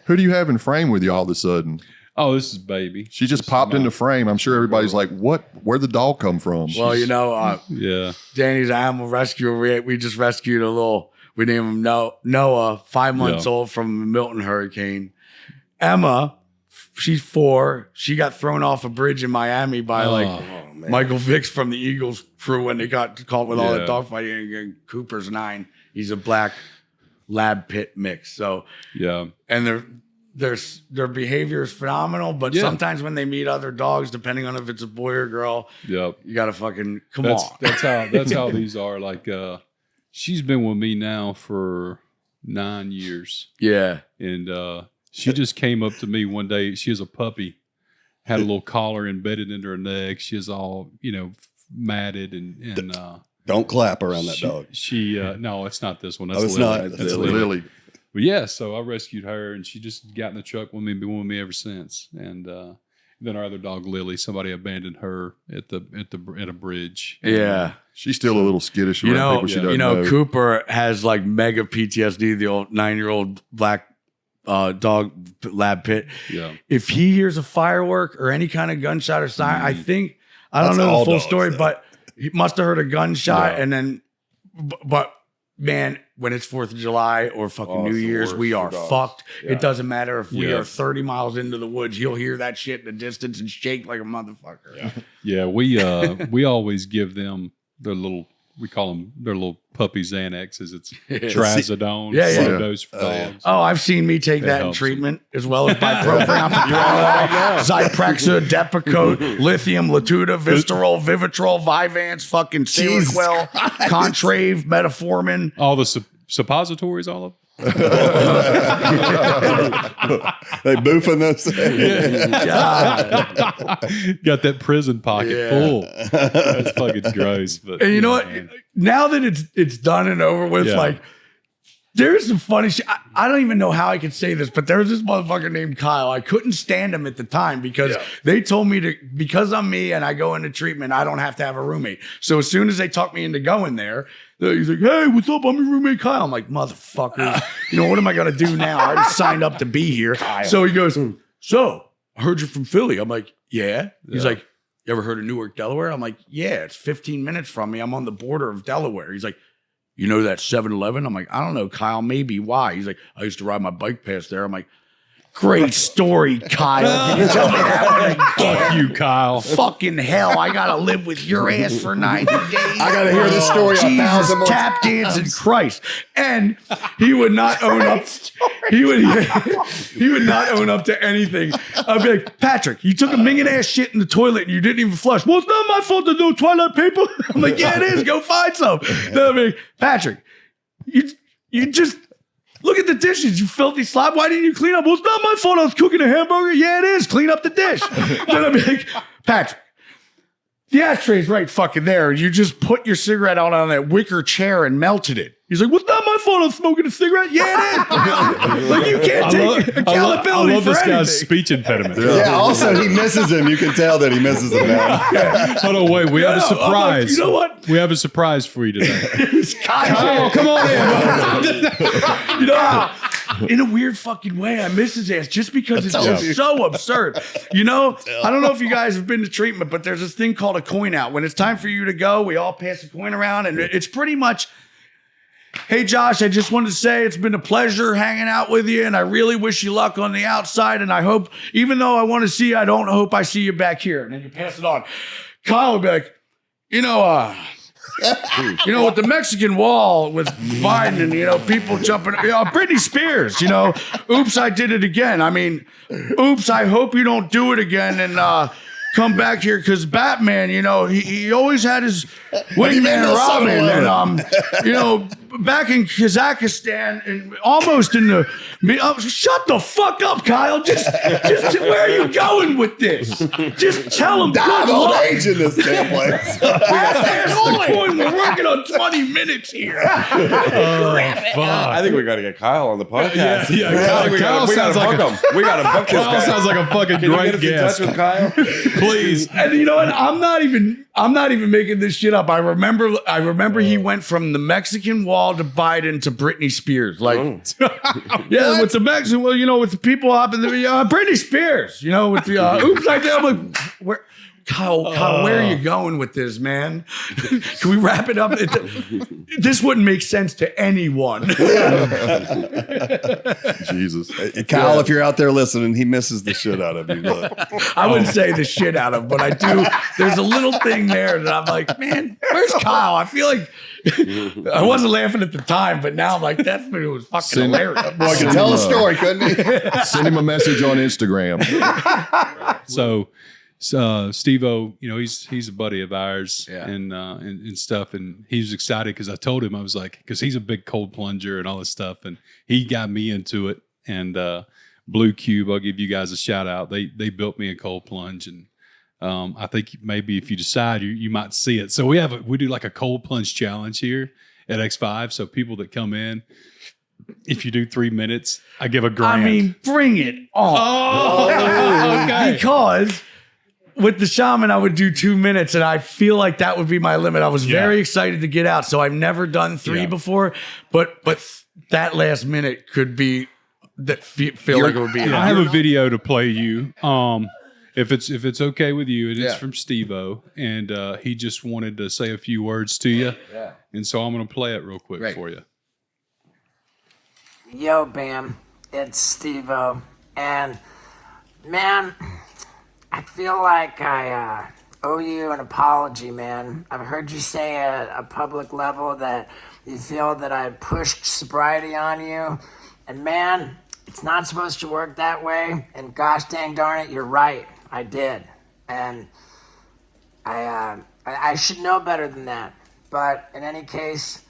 Who do you have in frame with you all of a sudden? Oh, this is baby. She just popped into frame. I'm sure everybody's like, what? Where'd the dog come from? Well, you know, Danny's animal rescue. We just rescued a little, we named him Noah, 5 months old from the Milton hurricane. Emma, she's 4. She got thrown off a bridge in Miami by Michael Vicks from the Eagles crew when they got caught with all that dogfighting. And Cooper's 9. He's a black lab pit mix. So, and their behavior is phenomenal, but sometimes when they meet other dogs, depending on if it's a boy or girl, you gotta fucking come on. That's how these are. Like she's been with me now for 9 years. Yeah. And she just came up to me one day. She was a puppy, had a little collar embedded into her neck. She was all, you know, matted and don't clap around that dog. She no, it's not this one. That's it's Lily. Not. That's Lily. But yeah, so I rescued her, and she just got in the truck with me, been with me ever since. And then our other dog, Lily, somebody abandoned her at a bridge. Yeah, she's still a little skittish. You know, Cooper has like mega PTSD. The old 9-year-old black dog lab pit. Yeah, if he hears a firework or any kind of gunshot or siren, I think I don't know the full story, but he must have heard a gunshot, and then, but. Man, when it's 4th of July or fucking New Year's, we are fucked. Yeah. It doesn't matter if we are 30 miles into the woods. You'll hear that shit in the distance and shake like a motherfucker. Yeah, we always give them their little, we call them their little puppy Xanaxes. It's trazodone, dose for dogs. Oh, I've seen me take that in treatment as well as my program. Zyprexa, Depakote, lithium, Latuda, Vistarol, Vivitrol, Vyvanse, fucking Seroquel, Contrave, Metformin. All the suppositories, all of them. They boofing those things. Got that prison pocket full. That's fucking gross. But and you know what? Now that it's done and over with, like there's some funny shit. I don't even know how I could say this, but there was this motherfucker named Kyle. I couldn't stand him at the time because they told me because I'm me and I go into treatment, I don't have to have a roommate. So as soon as they talked me into going there, he's like, hey, what's up? I'm your roommate, Kyle. I'm like, motherfuckers, you know, what am I going to do now? I already signed up to be here. Kyle. So he goes, so I heard you're from Philly. I'm like, yeah. He's like, you ever heard of Newark, Delaware? I'm like, yeah, it's 15 minutes from me. I'm on the border of Delaware. He's like, you know that 7-Eleven? I'm like, I don't know, Kyle, maybe. Why? He's like, I used to ride my bike past there. I'm like, great story, Kyle. Can you tell me that one again? Fuck you, Kyle. Fucking hell, I gotta live with your ass for 90 days. I gotta hear this story Jesus, 1,000 more tap dancing Christ. And he would not own up. He would not own up to anything. I'd be like, Patrick, you took a minging ass shit in the toilet and you didn't even flush. Well, it's not my fault there's no toilet paper. I'm like, yeah, it is. Go find some. No, I mean, Patrick, you just Look at the dishes, you filthy slob. Why didn't you clean up? Well, it's not my fault. I was cooking a hamburger. Yeah, it is. Clean up the dish. Then I'd be like, Patrick, the ashtray's right fucking there. You just put your cigarette out on that wicker chair and melted it. He's like, well, it's not my fault I'm smoking a cigarette. Yeah, it is. Like, you can't take accountability I love for this anything. guy's speech impediment. Yeah, also he misses him. You can tell that he misses him now. Hold on, wait. We have a surprise. You know what? We have a surprise for you today. Kyle, Come on in. You know, in a weird fucking way, I miss his ass just because it's just so absurd. You know, I don't know if you guys have been to treatment, but there's this thing called a coin out. When it's time for you to go, we all pass a coin around, and it's pretty much, hey, Josh, I just wanted to say it's been a pleasure hanging out with you, and I really wish you luck on the outside, and I hope, even though I want to see you, I don't hope I see you back here. And then you pass it on. Kyle would be like, you know, with the Mexican wall with Biden and, you know, people jumping, Britney Spears, you know, oops, I did it again. I mean, oops, I hope you don't do it again and come back here because Batman, you know, he always had his wingman Robin and, you know, back in Kazakhstan and almost in the, shut the fuck up, Kyle. Just where are you going with this? Just tell him. I'm old age in this damn place. We're working on 20 minutes here. I think we got to get Kyle on the podcast. Kyle sounds like we got to book this guy. sounds like a fucking Can you great get us in guest. touch with Kyle? Please. And you know what? I'm not even making this shit up. I remember he went from the Mexican wall to Biden to Britney Spears. Like, yeah, with the Mexican, well, you know, with the people hopping the Britney Spears, you know, with the oops, I did. I'm like, where? Kyle, where are you going with this, man? Can we wrap it up? This wouldn't make sense to anyone. Jesus. Kyle, if you're out there listening, he misses the shit out of you. Look. I wouldn't say the shit out of him, but I do. There's a little thing there that I'm like, man, where's Kyle? I feel like I wasn't laughing at the time, but now I'm like, it was fucking hilarious. Boy, I could tell a story, couldn't he? Send him a message on Instagram. So Steve-O, you know, he's a buddy of ours and stuff. And he was excited because I told him, I was like, because he's a big cold plunger and all this stuff. And he got me into it. And Blue Cube, I'll give you guys a shout out. They built me a cold plunge. And I think maybe if you decide, you might see it. So we do like a cold plunge challenge here at X5. So people that come in, if you do 3 minutes, I give a $1,000. I mean, bring it on. Oh, okay. Because with the shaman, I would do 2 minutes, and I feel like that would be my limit. I was very excited to get out, so I've never done 3 before, but that last minute could be that feel like it would be. I have a video to play you. If it's okay with you, and it's from Steve-O, and he just wanted to say a few words to you, and so I'm going to play it real quick for you. Yo, Bam, it's Steve-O, and man, I feel like I owe you an apology, man. I've heard you say at a public level that you feel that I pushed sobriety on you, and man, it's not supposed to work that way, and gosh dang darn it, you're right, I did, and I should know better than that, but in any case,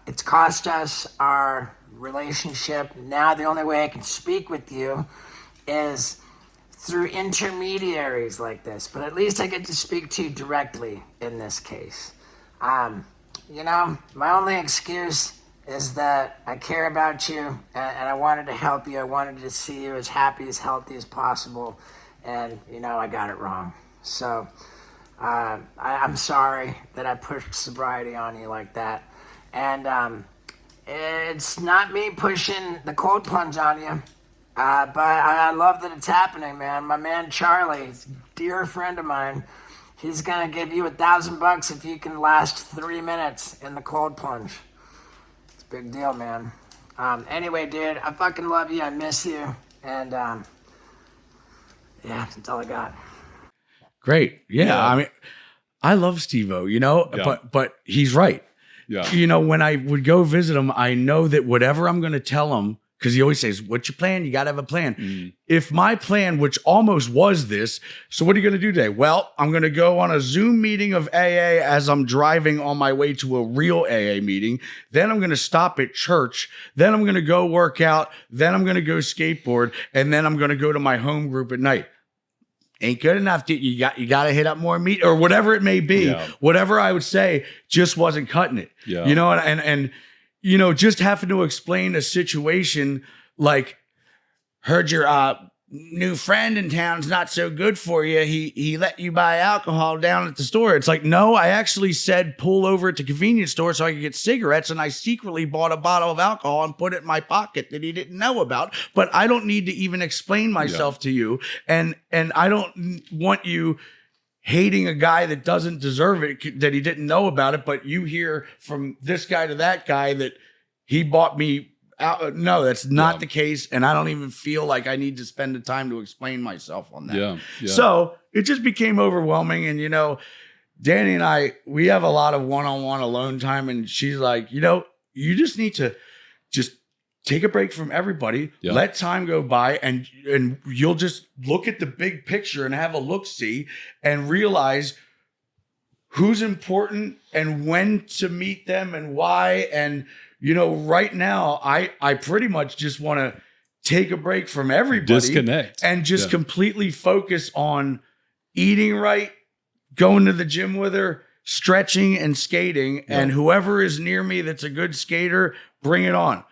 it's cost us our relationship. Now the only way I can speak with you is through intermediaries like this, but at least I get to speak to you directly in this case. You know, my only excuse is that I care about you and I wanted to help you. I wanted to see you as happy, as healthy as possible, and you know, I got it wrong. So I'm sorry that I pushed sobriety on you like that. And it's not me pushing the cold plunge on you, but I love that it's happening, man. My man Charlie, he's a dear friend of mine, he's gonna give you $1,000 if you can last 3 minutes in the cold plunge. It's a big deal, man. Anyway, dude, I fucking love you. I miss you, and yeah, that's all I got. Great, I mean, I love Steve-O, you know, but he's right. Yeah. You know, when I would go visit him, I know that whatever I'm going to tell him because he always says, what's your plan? You got to have a plan. If my plan, which almost was this, so what are you going to do today? Well, I'm going to go on a Zoom meeting of AA as I'm driving on my way to a real AA meeting. Then I'm going to stop at church. Then I'm going to go work out. Then I'm going to go skateboard. And then I'm going to go to my home group at night. Ain't good enough. You got to hit up more meat or whatever it may be. Yeah. Whatever I would say just wasn't cutting it. Yeah. You know, and you know, just having to explain a situation like, heard your new friend in town's not so good for you. He let you buy alcohol down at the store. It's like, no, I actually said pull over at the convenience store so I could get cigarettes, and I secretly bought a bottle of alcohol and put it in my pocket that he didn't know about. But I don't need to even explain myself to you, and I don't want you hating a guy that doesn't deserve it, that he didn't know about it, but you hear from this guy to that guy that he bought me out. No, that's not the case, and I don't even feel like I need to spend the time to explain myself on that. Yeah. So it just became overwhelming, and you know, Danny and I, we have a lot of one-on-one alone time, and she's like, you know, you just need to just take a break from everybody, let time go by, and you'll just look at the big picture and have a look-see and realize who's important and when to meet them and why. And, you know, right now, I pretty much just want to take a break from everybody. Disconnect. And just completely focus on eating right, going to the gym with her, stretching and skating, and whoever is near me that's a good skater, bring it on.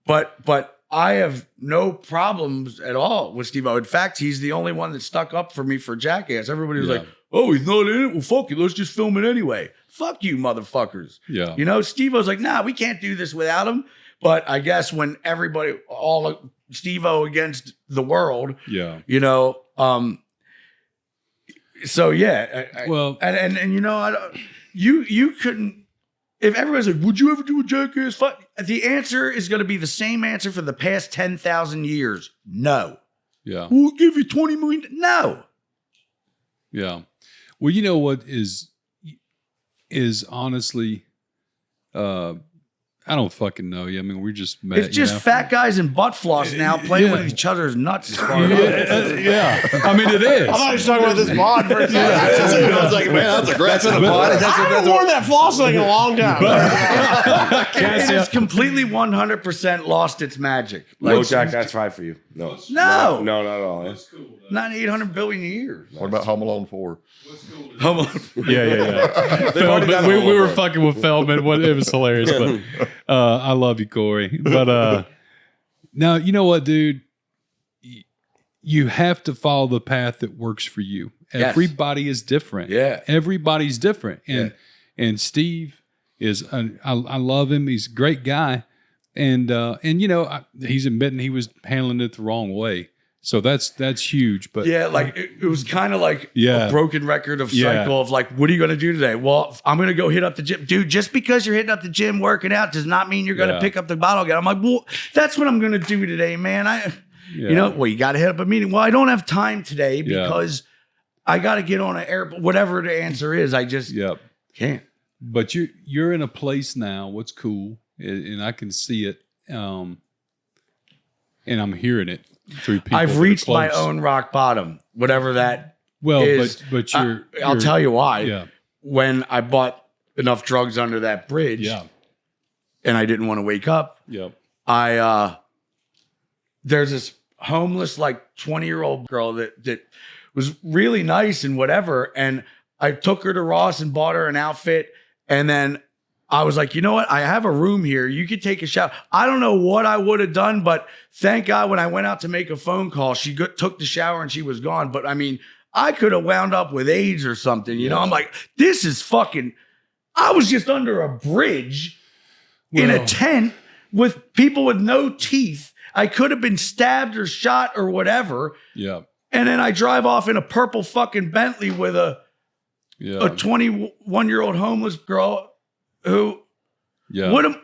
But I have no problems at all with Steve-O. In fact, he's the only one that stuck up for me for Jackass. Everybody was like, oh, he's not in it? Well, fuck it. Let's just film it anyway. Fuck you, motherfuckers. Yeah. You know, Steve-O's like, nah, we can't do this without him. But I guess when everybody, all Steve-O against the world, you know, so yeah. Well, and you know, you couldn't. If everybody's like, would you ever do a Jackass? The answer is going to be the same answer for the past 10,000 years. No. Yeah. We'll give you 20 million. No. Yeah. Well, you know what is honestly, I don't fucking know. I mean, we just met. It's just fat guys and butt floss now playing with each other's nuts. As far as yeah. I mean, it is. I thought he was talking about this mod for a second. I was like, man, that's aggressive. I haven't worn that flossing in a long time. It has completely 100% lost its magic. Like, no Jackass 5 for you. No, not at all. That's cool. Not 800 billion years. What about Home Alone 4? Home Alone 4. Yeah. Feldman, we were fucking with Feldman. It was hilarious, but I love you, Corey. But now, you know what, dude? You have to follow the path that works for you. Everybody is different. Yeah. Everybody's different. And Steve is, I love him. He's a great guy. And you know, he's admitting he was handling it the wrong way. So that's huge. But yeah, like it was kind of like a broken record of cycle of like, what are you going to do today? Well, I'm going to go hit up the gym. Dude, just because you're hitting up the gym working out does not mean you're going to pick up the bottle again. I'm like, well, that's what I'm going to do today, man. You know, well, you got to hit up a meeting. Well, I don't have time today because I got to get on an airplane. Whatever the answer is, I just can't. But you're in a place now. What's cool, and I can see it, and I'm hearing it through people. I've reached my own rock bottom, whatever that is. But I'll tell you why. Yeah. When I bought enough drugs under that bridge, and I didn't want to wake up, there's this homeless, like 20-year-old girl that was really nice and whatever, and I took her to Ross and bought her an outfit, and then I was like, you know what? I have a room here. You could take a shower. I don't know what I would have done, but thank God when I went out to make a phone call, she took the shower and she was gone. But I mean, I could have wound up with AIDS or something. You know, I'm like, this is fucking, I was just under a bridge in a tent with people with no teeth. I could have been stabbed or shot or whatever. Yeah. And then I drive off in a purple fucking Bentley with a 21-year-old homeless girl who,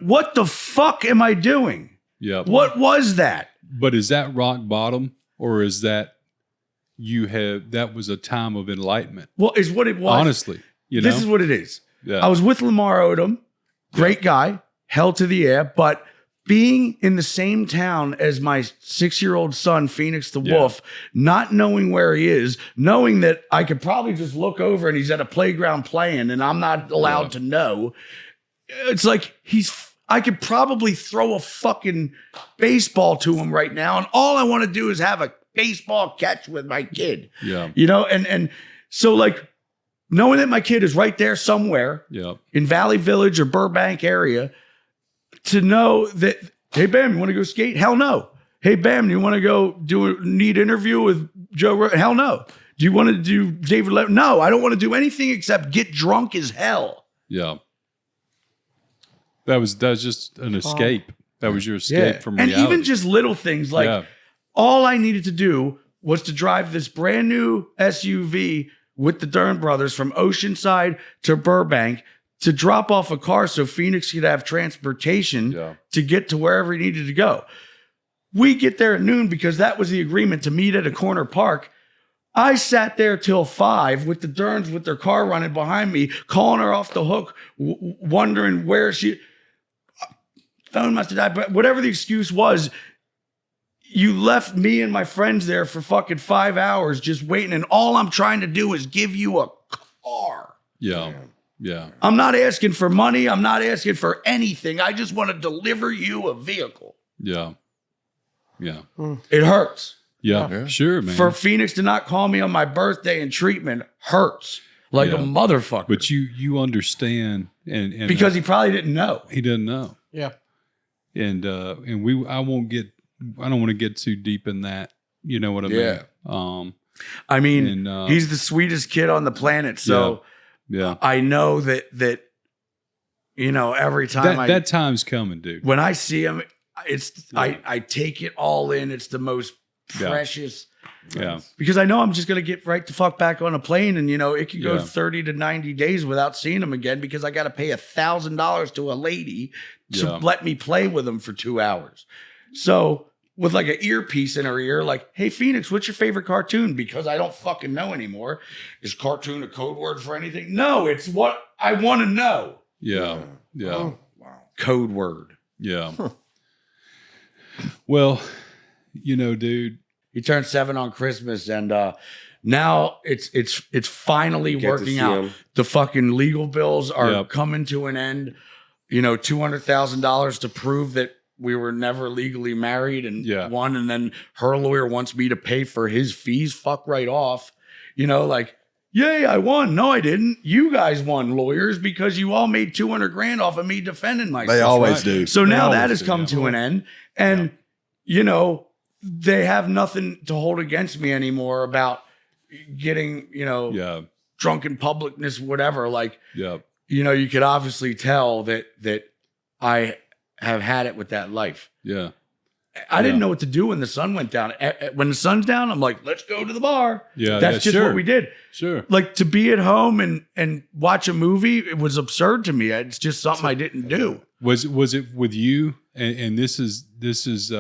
what the fuck am I doing? Yeah. What was that? But is that rock bottom, or is that that was a time of enlightenment? Well, is what it was. Honestly, this is what it is. Yeah. I was with Lamar Odom, great guy, hell to the air, but being in the same town as my 6-year-old son, Phoenix the Wolf, not knowing where he is, knowing that I could probably just look over and he's at a playground playing and I'm not allowed to know. It's like I could probably throw a fucking baseball to him right now. And all I want to do is have a baseball catch with my kid. Yeah. You know, and so like knowing that my kid is right there somewhere in Valley Village or Burbank area, to know that, hey, Bam, you want to go skate? Hell no. Hey, Bam, you want to go do a neat interview with Joe Rogan? Hell no. Do you want to do David Letterman? No, I don't want to do anything except get drunk as hell. Yeah. That was just an escape. That was your escape from reality. And even just little things like all I needed to do was to drive this brand new SUV with the Dern brothers from Oceanside to Burbank to drop off a car so Phoenix could have transportation to get to wherever he needed to go. We get there at noon because that was the agreement to meet at a corner park. I sat there till 5 with the Derns with their car running behind me, calling her off the hook, wondering where she... Phone must have died, but whatever the excuse was, you left me and my friends there for fucking 5 hours just waiting, and all I'm trying to do is give you a car. Yeah. Yeah. I'm not asking for money. I'm not asking for anything. I just want to deliver you a vehicle. Yeah. Yeah. It hurts. Yeah. Sure, man. For Phoenix to not call me on my birthday and treatment hurts like a motherfucker. But you understand, and because he probably didn't know. He didn't know. Yeah. And I don't want to get too deep in that. You know what I mean? I mean, he's the sweetest kid on the planet. So I know that you know, every time that time's coming, dude. When I see him, I take it all in. It's the most precious. Yeah. Because I know I'm just going to get right the fuck back on a plane, and you know, it could go 30 to 90 days without seeing him again because I got to pay $1,000 to a lady to let me play with him for 2 hours. So with like an earpiece in her ear, like, hey, Phoenix, what's your favorite cartoon? Because I don't fucking know anymore. Is cartoon a code word for anything? No, it's what I want to know. Yeah. Yeah. Oh, wow. Code word. Yeah. Well, you know, dude. He turned 7 on Christmas, and now it's finally working out. The fucking legal bills are coming to an end. You know, $200,000 to prove that we were never legally married and won, and then her lawyer wants me to pay for his fees. Fuck right off. You know, like, yay, I won. No, I didn't. You guys won, lawyers, because you all made $200,000 off of me defending myself. They always do. So now that has come to an end, and you know, they have nothing to hold against me anymore about getting, you know, drunk in publicness, whatever. Like, you know, you could obviously tell that I have had it with that life. Yeah. I didn't know what to do when the sun went down. When the sun's down, I'm like, let's go to the bar. Yeah. That's just what we did. Sure. Like, to be at home and watch a movie, it was absurd to me. It's just something I didn't do. Was it with you? And this is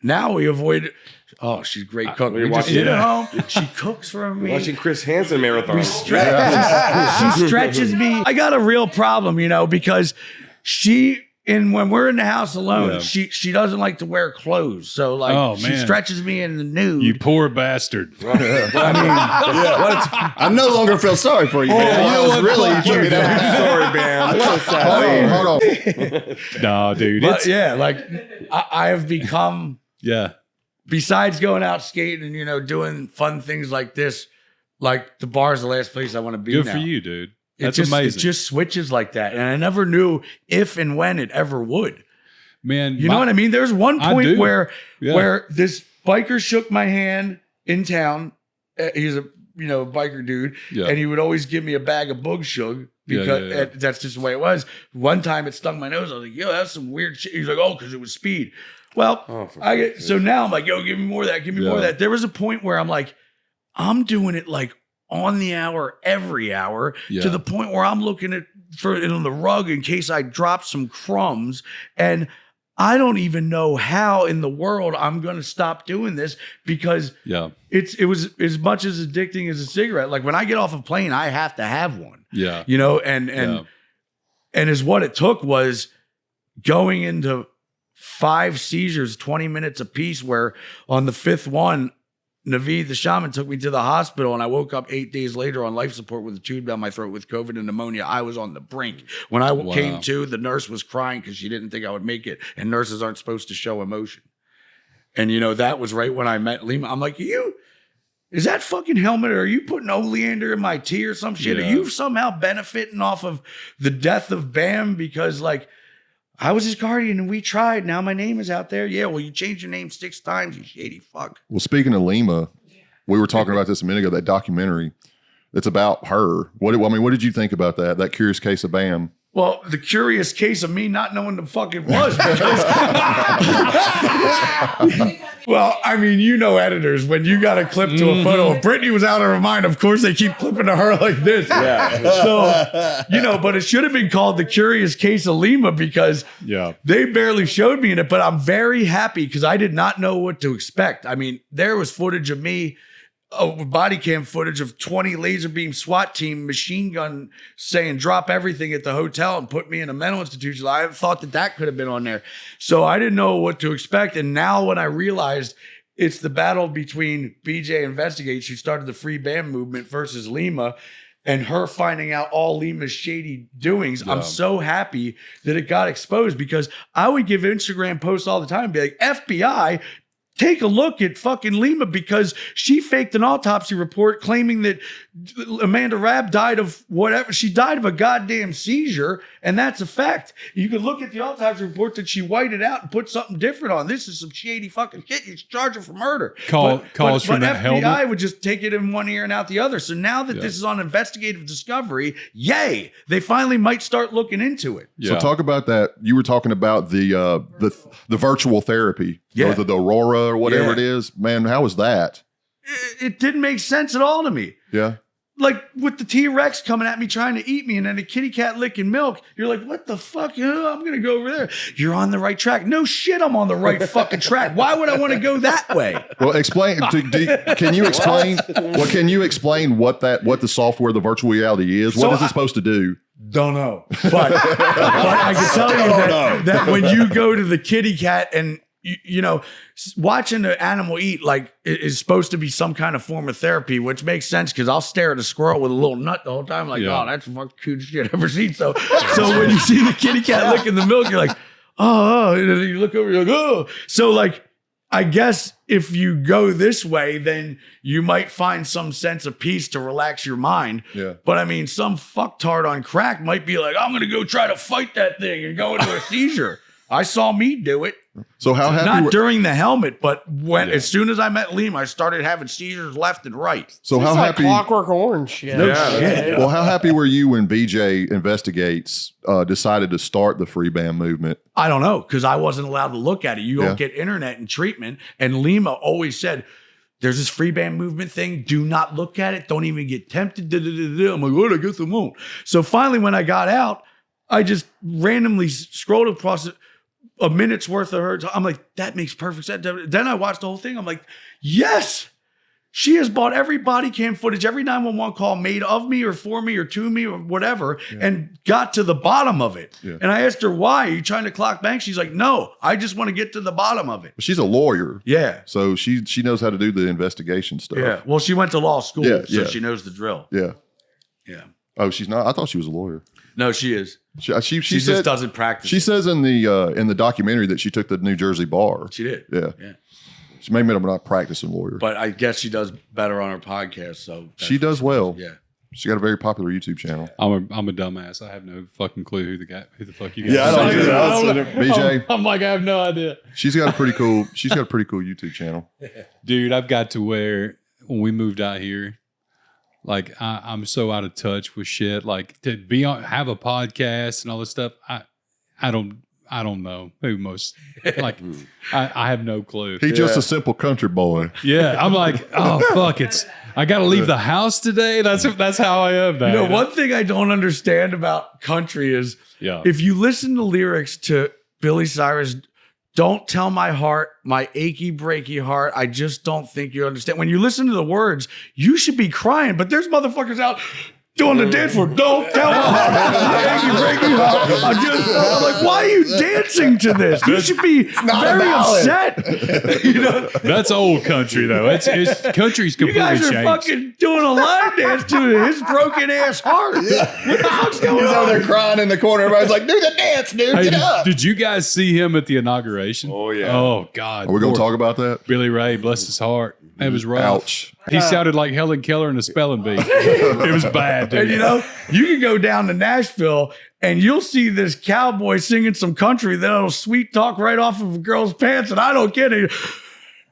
now we avoid it. Oh, she's a great cook. We just sit at home. She cooks for me. Watching Chris Hansen marathon. She stretches me. I got a real problem, you know, because when we're in the house alone, she doesn't like to wear clothes. So like she stretches me in the nude. You poor bastard. I mean, I no longer feel sorry for you. Man. You took me down. Sorry, man. Hold on. No, dude. But like I have become besides going out skating and, you know, doing fun things like this, like the bar is the last place I want to be. Good now. For you, dude. That's It amazing. just switches like that. And I never knew if and when it ever would. Man, you know what I mean? There's one point where this biker shook my hand in town. He's a, you know, biker dude. Yeah. And he would always give me a bag of boog shug because that's just the way it was. One time it stung my nose. I was like, yo, that's some weird shit. He's like, oh, because it was speed. Well, so now I'm like, yo, give me more of that. Give me more of that. There was a point where I'm like, I'm doing it like on the hour, every hour, to the point where I'm looking on the rug in case I drop some crumbs. And I don't even know how in the world I'm going to stop doing this because it was as much as addicting as a cigarette. Like when I get off a plane, I have to have one. Yeah. You know, and as what it took was going into 5 seizures, 20 minutes apiece, where on the 5th one, Naveed, the shaman, took me to the hospital, and I woke up 8 days later on life support with a tube down my throat with COVID and pneumonia. I was on the brink. When I came to, the nurse was crying because she didn't think I would make it, and nurses aren't supposed to show emotion. And, that was right when I met Lima. I'm like, is that fucking helmet, or are you putting oleander in my tea or some shit? Yeah. Are you somehow benefiting off of the death of Bam? Because, I was his guardian and we tried. Now my name is out there. Yeah, well, you changed your name 6 times, you shady fuck. Well, speaking of Lima, we were talking about this a minute ago, that documentary that's about her. What did you think about that? That Curious Case of Bam? Well, the curious case of me not knowing the fuck it was. Well, editors, when you got a clip to a photo of Brittany was out of her mind, of course they keep clipping to her like this. Yeah. So, but it should have been called The Curious Case of Lima because they barely showed me in it, but I'm very happy because I did not know what to expect. There was footage of me, body cam footage of 20 laser beam SWAT team machine gun saying drop everything at the hotel and put me in a mental institution. I thought that could have been on there. So I didn't know what to expect. And now when I realized it's the battle between BJ Investigates, who started the Free Bam movement, versus Lima, and her finding out all Lima's shady doings, I'm so happy that it got exposed, because I would give Instagram posts all the time and be like, FBI, take a look at fucking Lima, because she faked an autopsy report claiming that Amanda Rabb died of whatever. She died of a goddamn seizure, and that's a fact. You could look at the autopsy report that she whited out and put something different on. This is some shady fucking shit. You charge her for murder. Calls from that FBI helmet. would just take it in one ear and out the other. So now that this is on investigative discovery, yay, they finally might start looking into it. So talk about that. You were talking about the virtual therapy, or the Aurora or whatever it is. Man, how was that? It didn't make sense at all to me. Yeah. Like with the T-Rex coming at me trying to eat me, and then a kitty cat licking milk. You're like, what the fuck? I'm going to go over there. You're on the right track. No shit, I'm on the right fucking track. Why would I want to go that way? Well, explain. Can you explain? Well, can you explain what the software, the virtual reality is? What is it supposed to do? Don't know. But I can tell you that when you go to the kitty cat and watching the animal eat is supposed to be some kind of form of therapy, which makes sense because I'll stare at a squirrel with a little nut the whole time, oh, that's the fucking cutest shit I've ever seen. So when you see the kitty cat licking the milk, you're like, oh, and then you look over, you're like, oh. So I guess if you go this way, then you might find some sense of peace to relax your mind. Yeah. But some fucktard on crack might be like, I'm going to go try to fight that thing and go into a seizure. I saw me do it. So how happy? Not during the helmet, but as soon as I met Liam, I started having seizures left and right. So how happy? Clockwork Orange shit. Shit. Well, how happy were you when BJ Investigates decided to start the Free Bam movement? I don't know, because I wasn't allowed to look at it. You don't get internet and treatment. And Lima always said, there's this Free Bam movement thing. Do not look at it. Don't even get tempted. I'm like, well, I guess I won't. So finally, when I got out, I just randomly scrolled across a minute's worth of her. I'm like, that makes perfect sense. Then I watched the whole thing. I'm like, yes, she has bought every body cam footage, every 911 call made of me or for me or to me or whatever, and got to the bottom of it. Yeah. And I asked her, why? Are you trying to clock bank? She's like, no, I just want to get to the bottom of it. She's a lawyer. Yeah. So she knows how to do the investigation stuff. Yeah. Well, she went to law school, so she knows the drill. Yeah. Yeah. Oh, she's not? I thought she was a lawyer. No, she is. She just doesn't practice. She says in the documentary that she took the New Jersey bar. She did. Yeah. She may have not practicing lawyer. But I guess she does better on her podcast. So she does well. Yeah. She got a very popular YouTube channel. I'm a dumbass. I have no fucking clue who the fuck you guys. Yeah, I don't BJ. I'm like, I have no idea. She's got a pretty cool YouTube channel. Dude, I've got to where when we moved out here, I'm so out of touch with shit. To be on, have a podcast and all this stuff. I don't know who most I have no clue. He's just a simple country boy. Yeah, I'm like, oh fuck, I got to leave the house today. That's how I am now. One thing I don't understand about country is if you listen to lyrics to Billy Cyrus, don't tell my heart, my achy, breaky heart. I just don't think you understand. When you listen to the words, you should be crying, but there's motherfuckers out. doing the dance for don't tell me. I'm like, why are you dancing to this? You should be very upset. That's old country though. It's country's You completely guys are changed. fucking doing a line dance to his broken ass heart. What the fuck's going He's on? over there crying in the corner. Everybody's like, do the dance, dude. Hey, Get up. did you guys see him at the inauguration? Oh, yeah. Oh God. Are we going to Poor talk about that? Billy Ray, bless his heart. It was rough. Ouch. He sounded like Helen Keller in a spelling bee. It was bad, dude. And you can go down to Nashville and you'll see this cowboy singing some country that'll sweet talk right off of a girl's pants, and I don't get it.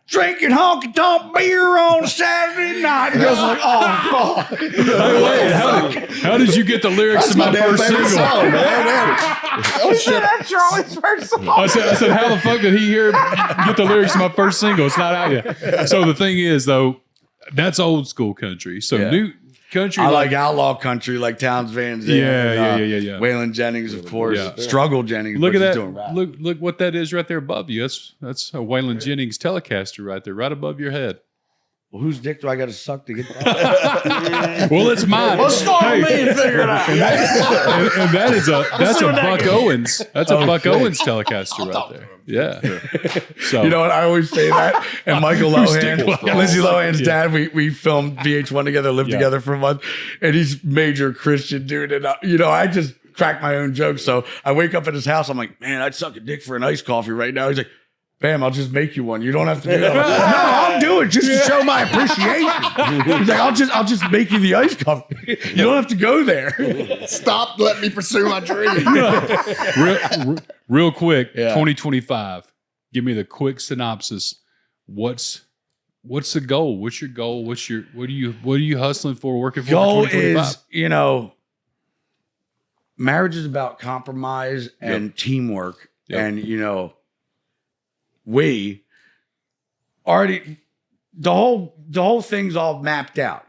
Drinking honky tonk beer on Saturday night. And goes like, oh God. Hey, wait, how did you get the lyrics to my first single? Song, man. Oh, shit. That's Charlie's first song. I said, how the fuck did he get the lyrics to my first single? It's not out yet. So the thing is, though, that's old school country. So new country. I like outlaw country, like Townes Van Zandt. Yeah. Waylon Jennings, of course. Yeah. Struggle Jennings. Look but at he's that. doing rap. Look what that is right there above you. That's a Waylon Jennings Telecaster right there, right above your head. Well, whose dick do I got to suck to get that? Well, it's mine. Let's start with me and figure it out. And that's a Buck Owens. That's a Buck Owens Telecaster right there. Yeah. So You know what? I always say that. And Michael Lohan, dick? Lindsay Lohan's Yeah. dad, we filmed VH1 together, lived together for a month. And he's major Christian dude. And, I just crack my own jokes. So I wake up at his house. I'm like, man, I'd suck a dick for an iced coffee right now. He's like, bam, I'll just make you one. You don't have to do that. I'm like, no, I'll do it just to show my appreciation. He's like, I'll just make you the iced coffee. You don't have to go there. Stop letting me pursue my dream. real quick, Yeah. 2025. Give me the quick synopsis. What's the goal? What's your goal? What are you hustling for? Working for? Goal 2025? is, marriage is about compromise and teamwork. Yep. And, we already, the whole thing's all mapped out.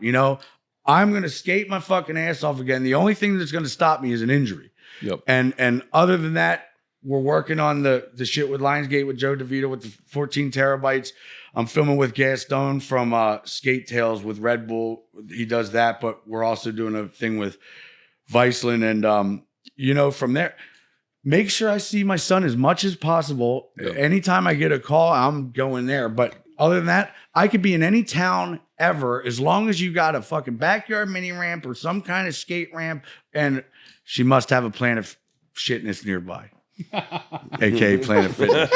I'm going to skate my fucking ass off again. The only thing that's going to stop me is an injury. Yep. And other than that, we're working on the shit with Lionsgate with Joe DeVito with the 14 terabytes. I'm filming with Gaston from Skate Tales with Red Bull. He does that, but we're also doing a thing with Viceland. And, from there, make sure I see my son as much as possible. Yep. Anytime I get a call, I'm going there. But other than that, I could be in any town ever as long as you got a fucking backyard mini ramp or some kind of skate ramp. And she must have a Planet Shitness nearby. AKA Planet Fitness.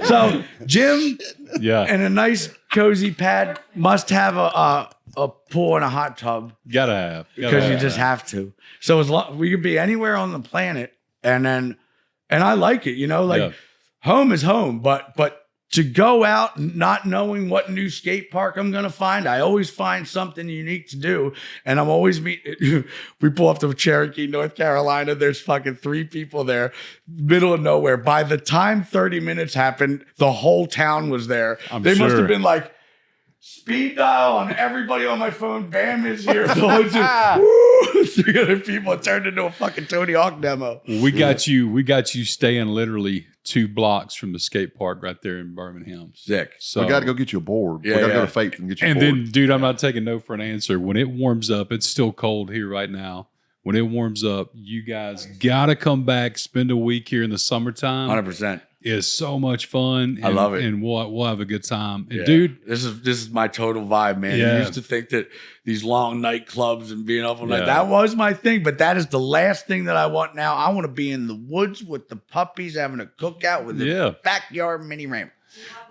So gym and a nice cozy pad, must have a pool and a hot tub Gotta have. because you just have to. So as long we could be anywhere on the planet, and I like it, home is home, but to go out not knowing what new skate park I'm going to find, I always find something unique to do. And I'm always we pull up to Cherokee, North Carolina. There's fucking 3 people there, middle of nowhere. By the time 30 minutes happened, the whole town was there. They must have been like, speed dial on everybody on my phone. Bam is here. So it's just 300 people. It turned into a fucking Tony Hawk demo. We got you staying literally 2 blocks from the skate park right there in Birmingham. Sick. So We got to go get you a board. Yeah, we got to yeah. go to Faith and get you a and board. then, dude, I'm not taking no for an answer. When it warms up, it's still cold here right now. When it warms up, you guys gotta come back, spend a week here in the summertime. 100%. It's so much fun. I love it. And we'll have a good time. And Yeah. dude, this is my total vibe, man. Yeah. I used to think that these long nightclubs and being up all night, Yeah. that was my thing, but that is the last thing that I want now. I want to be in the woods with the puppies, having a cookout with the backyard mini ramp.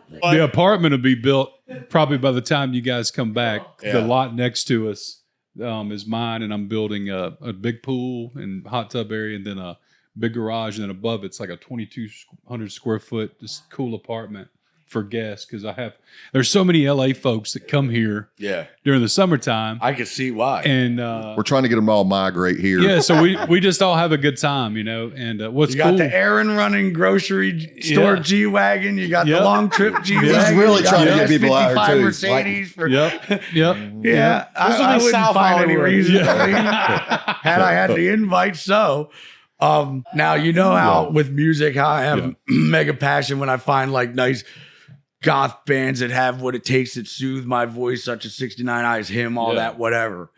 the apartment will be built probably by the time you guys come back. Yeah. The lot next to us is mine, and I'm building a big pool and hot tub area, and then a big garage, and then above it's like a 2,200 square foot just cool apartment for guests, because there's so many LA folks that come here during the summertime. I could see why. And we're trying to get them all migrate here. yeah, so we just all have a good time, and what's you got cool, the Aaron running grocery store Yeah. G-Wagon. You got Yep. the long trip G-Wagon. He's really you got trying to the get people out here, S55 too. Mercedes for yep. Yeah, This will I be wouldn't South find any Hollywood. reason to leave had I had the invite. So, now you know how with music, how I have mega passion when I find like nice goth bands that have what it takes that soothe my voice, such as 69 Eyes, Him, all that, whatever.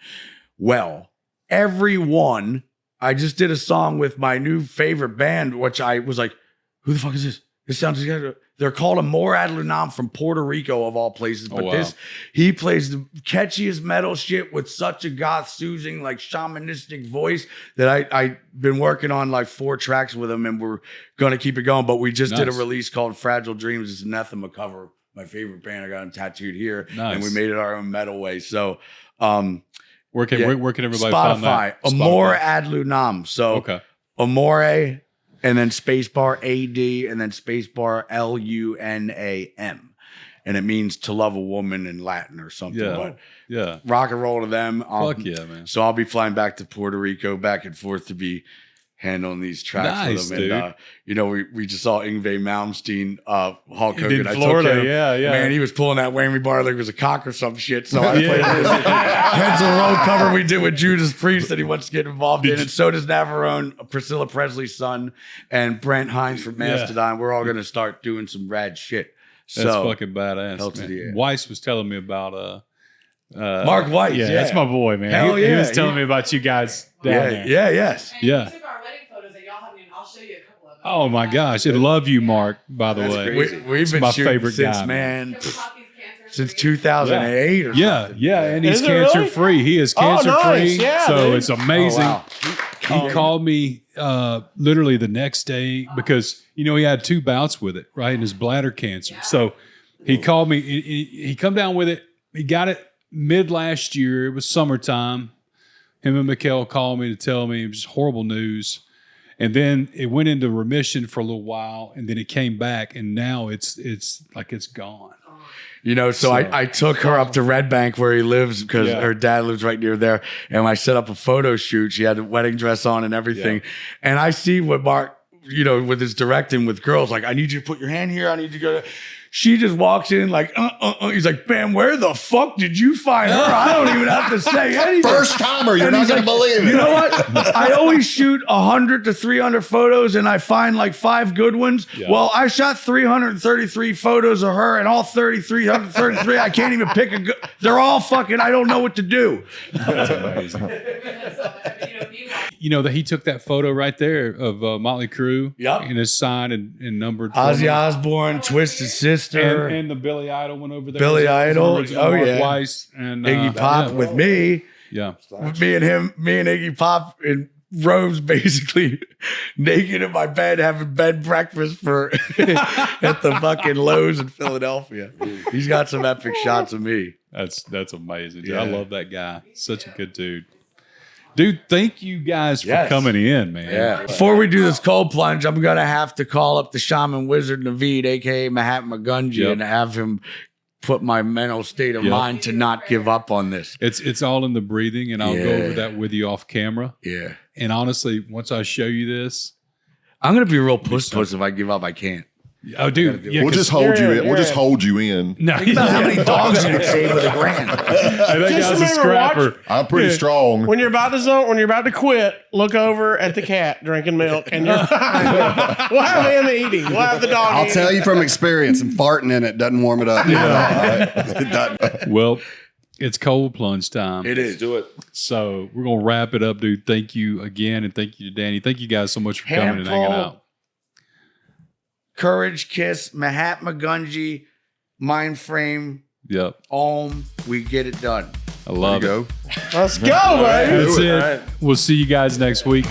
Well, everyone. I just did a song with my new favorite band, which I was like, who the fuck is this? This sounds together. They're called Amor Ad Lunam from Puerto Rico, of all places. But he plays the catchiest metal shit with such a goth, soothing, like shamanistic voice that I've been working on like 4 tracks with him, and we're gonna keep it going. But we just did a release called Fragile Dreams. It's an Anathema cover. My favorite band. I got them tattooed here, and we made it our own metal way. So, where can everybody find that? Amor Ad Lunam. So, Amore, and then spacebar AD, and then spacebar LUNAM. And it means to love a woman in Latin or something. But rock and roll to them. Fuck yeah, man. So I'll be flying back to Puerto Rico, back and forth to be handling these tracks with them. And, you know, we just saw Yngwie Malmsteen, Hulk Hogan. In Florida, I took him. yeah. Man, he was pulling that whammy bar like it was a cock or some shit. So I played this Heads of the Road cover we did with Judas Priest that he wants to get involved in. And so does Navarone, Priscilla Presley's son, and Brent Hines from Mastodon. We're all going to start doing some rad shit. That's fucking badass, man. Weiss was telling me about Mark Weiss. Yeah, that's my boy, man. Hell he was telling me about you guys down there. Yes. And you took our wedding photos that y'all have me, and I'll show you a couple of them. Oh my gosh, I love you, Mark. By the way, we've been my shooting favorite since guy, man. Since 2008 or something. Yeah, and he's Is it cancer really? free. He is cancer free, so dude. it's amazing. Oh, wow. He called me literally the next day because he had 2 bouts with it, right, and his bladder cancer. So he called me. He come down with it. He got it mid last year. It was summertime. Him and Mikkel called me to tell me it was horrible news. And then it went into remission for a little while, and then it came back, and now it's like it's gone. You know, so I took her up to Red Bank where he lives because her dad lives right near there. And I set up a photo shoot. She had a wedding dress on and everything. And I see what Mark, with his directing with girls, like, I need you to put your hand here. I need you to go to... She just walks in like, He's like, Bam, where the fuck did you find her? I don't even have to say anything. First timer, you're not going to believe it. You know what? I always shoot 100 to 300 photos and I find like 5 good ones. Yeah. Well, I shot 333 photos of her and all 333, I can't even pick a good. They're all fucking, I don't know what to do. That's amazing. That he took that photo right there of Motley Crue and his sign and numbered. Ozzy Osbourne, Twisted Sister. And the Billy Idol went over there. Billy Idol. Mark Weiss and Iggy Pop with me. Yeah. With me and Iggy Pop in robes, basically naked in my bed, having bed breakfast at the fucking Lowe's in Philadelphia. He's got some epic shots of me. That's amazing. Dude. I love that guy. Such a good dude. Dude, thank you guys for coming in, man. Yeah. Before we do this cold plunge, I'm going to have to call up the shaman wizard Naveed, a.k.a. Mahatma Gunji, and have him put my mental state of mind to not give up on this. It's all in the breathing, and I'll go over that with you off camera. Yeah. And honestly, once I show you this, I'm going to be a real puss if I give up. I can't. Oh, dude, we'll just hold you in. We'll just hold you in. No, think about how many dogs you could save with $1,000. That guy's a scrapper. I'm pretty strong. When you're about to quit, look over at the cat drinking milk, and you're fine. We'll have him eating. We'll have the dog. I'll tell you from experience, and farting in it doesn't warm it up. It doesn't. Well, it's cold plunge time. It is. Do it. So we're gonna wrap it up, dude. Thank you again, and thank you to Danny. Thank you guys so much for coming and hanging out. Courage Kiss, Mahatma Gunji, Mindframe, Om, we get it done. I love it. Let's go, baby. That's it. We'll see you guys next week.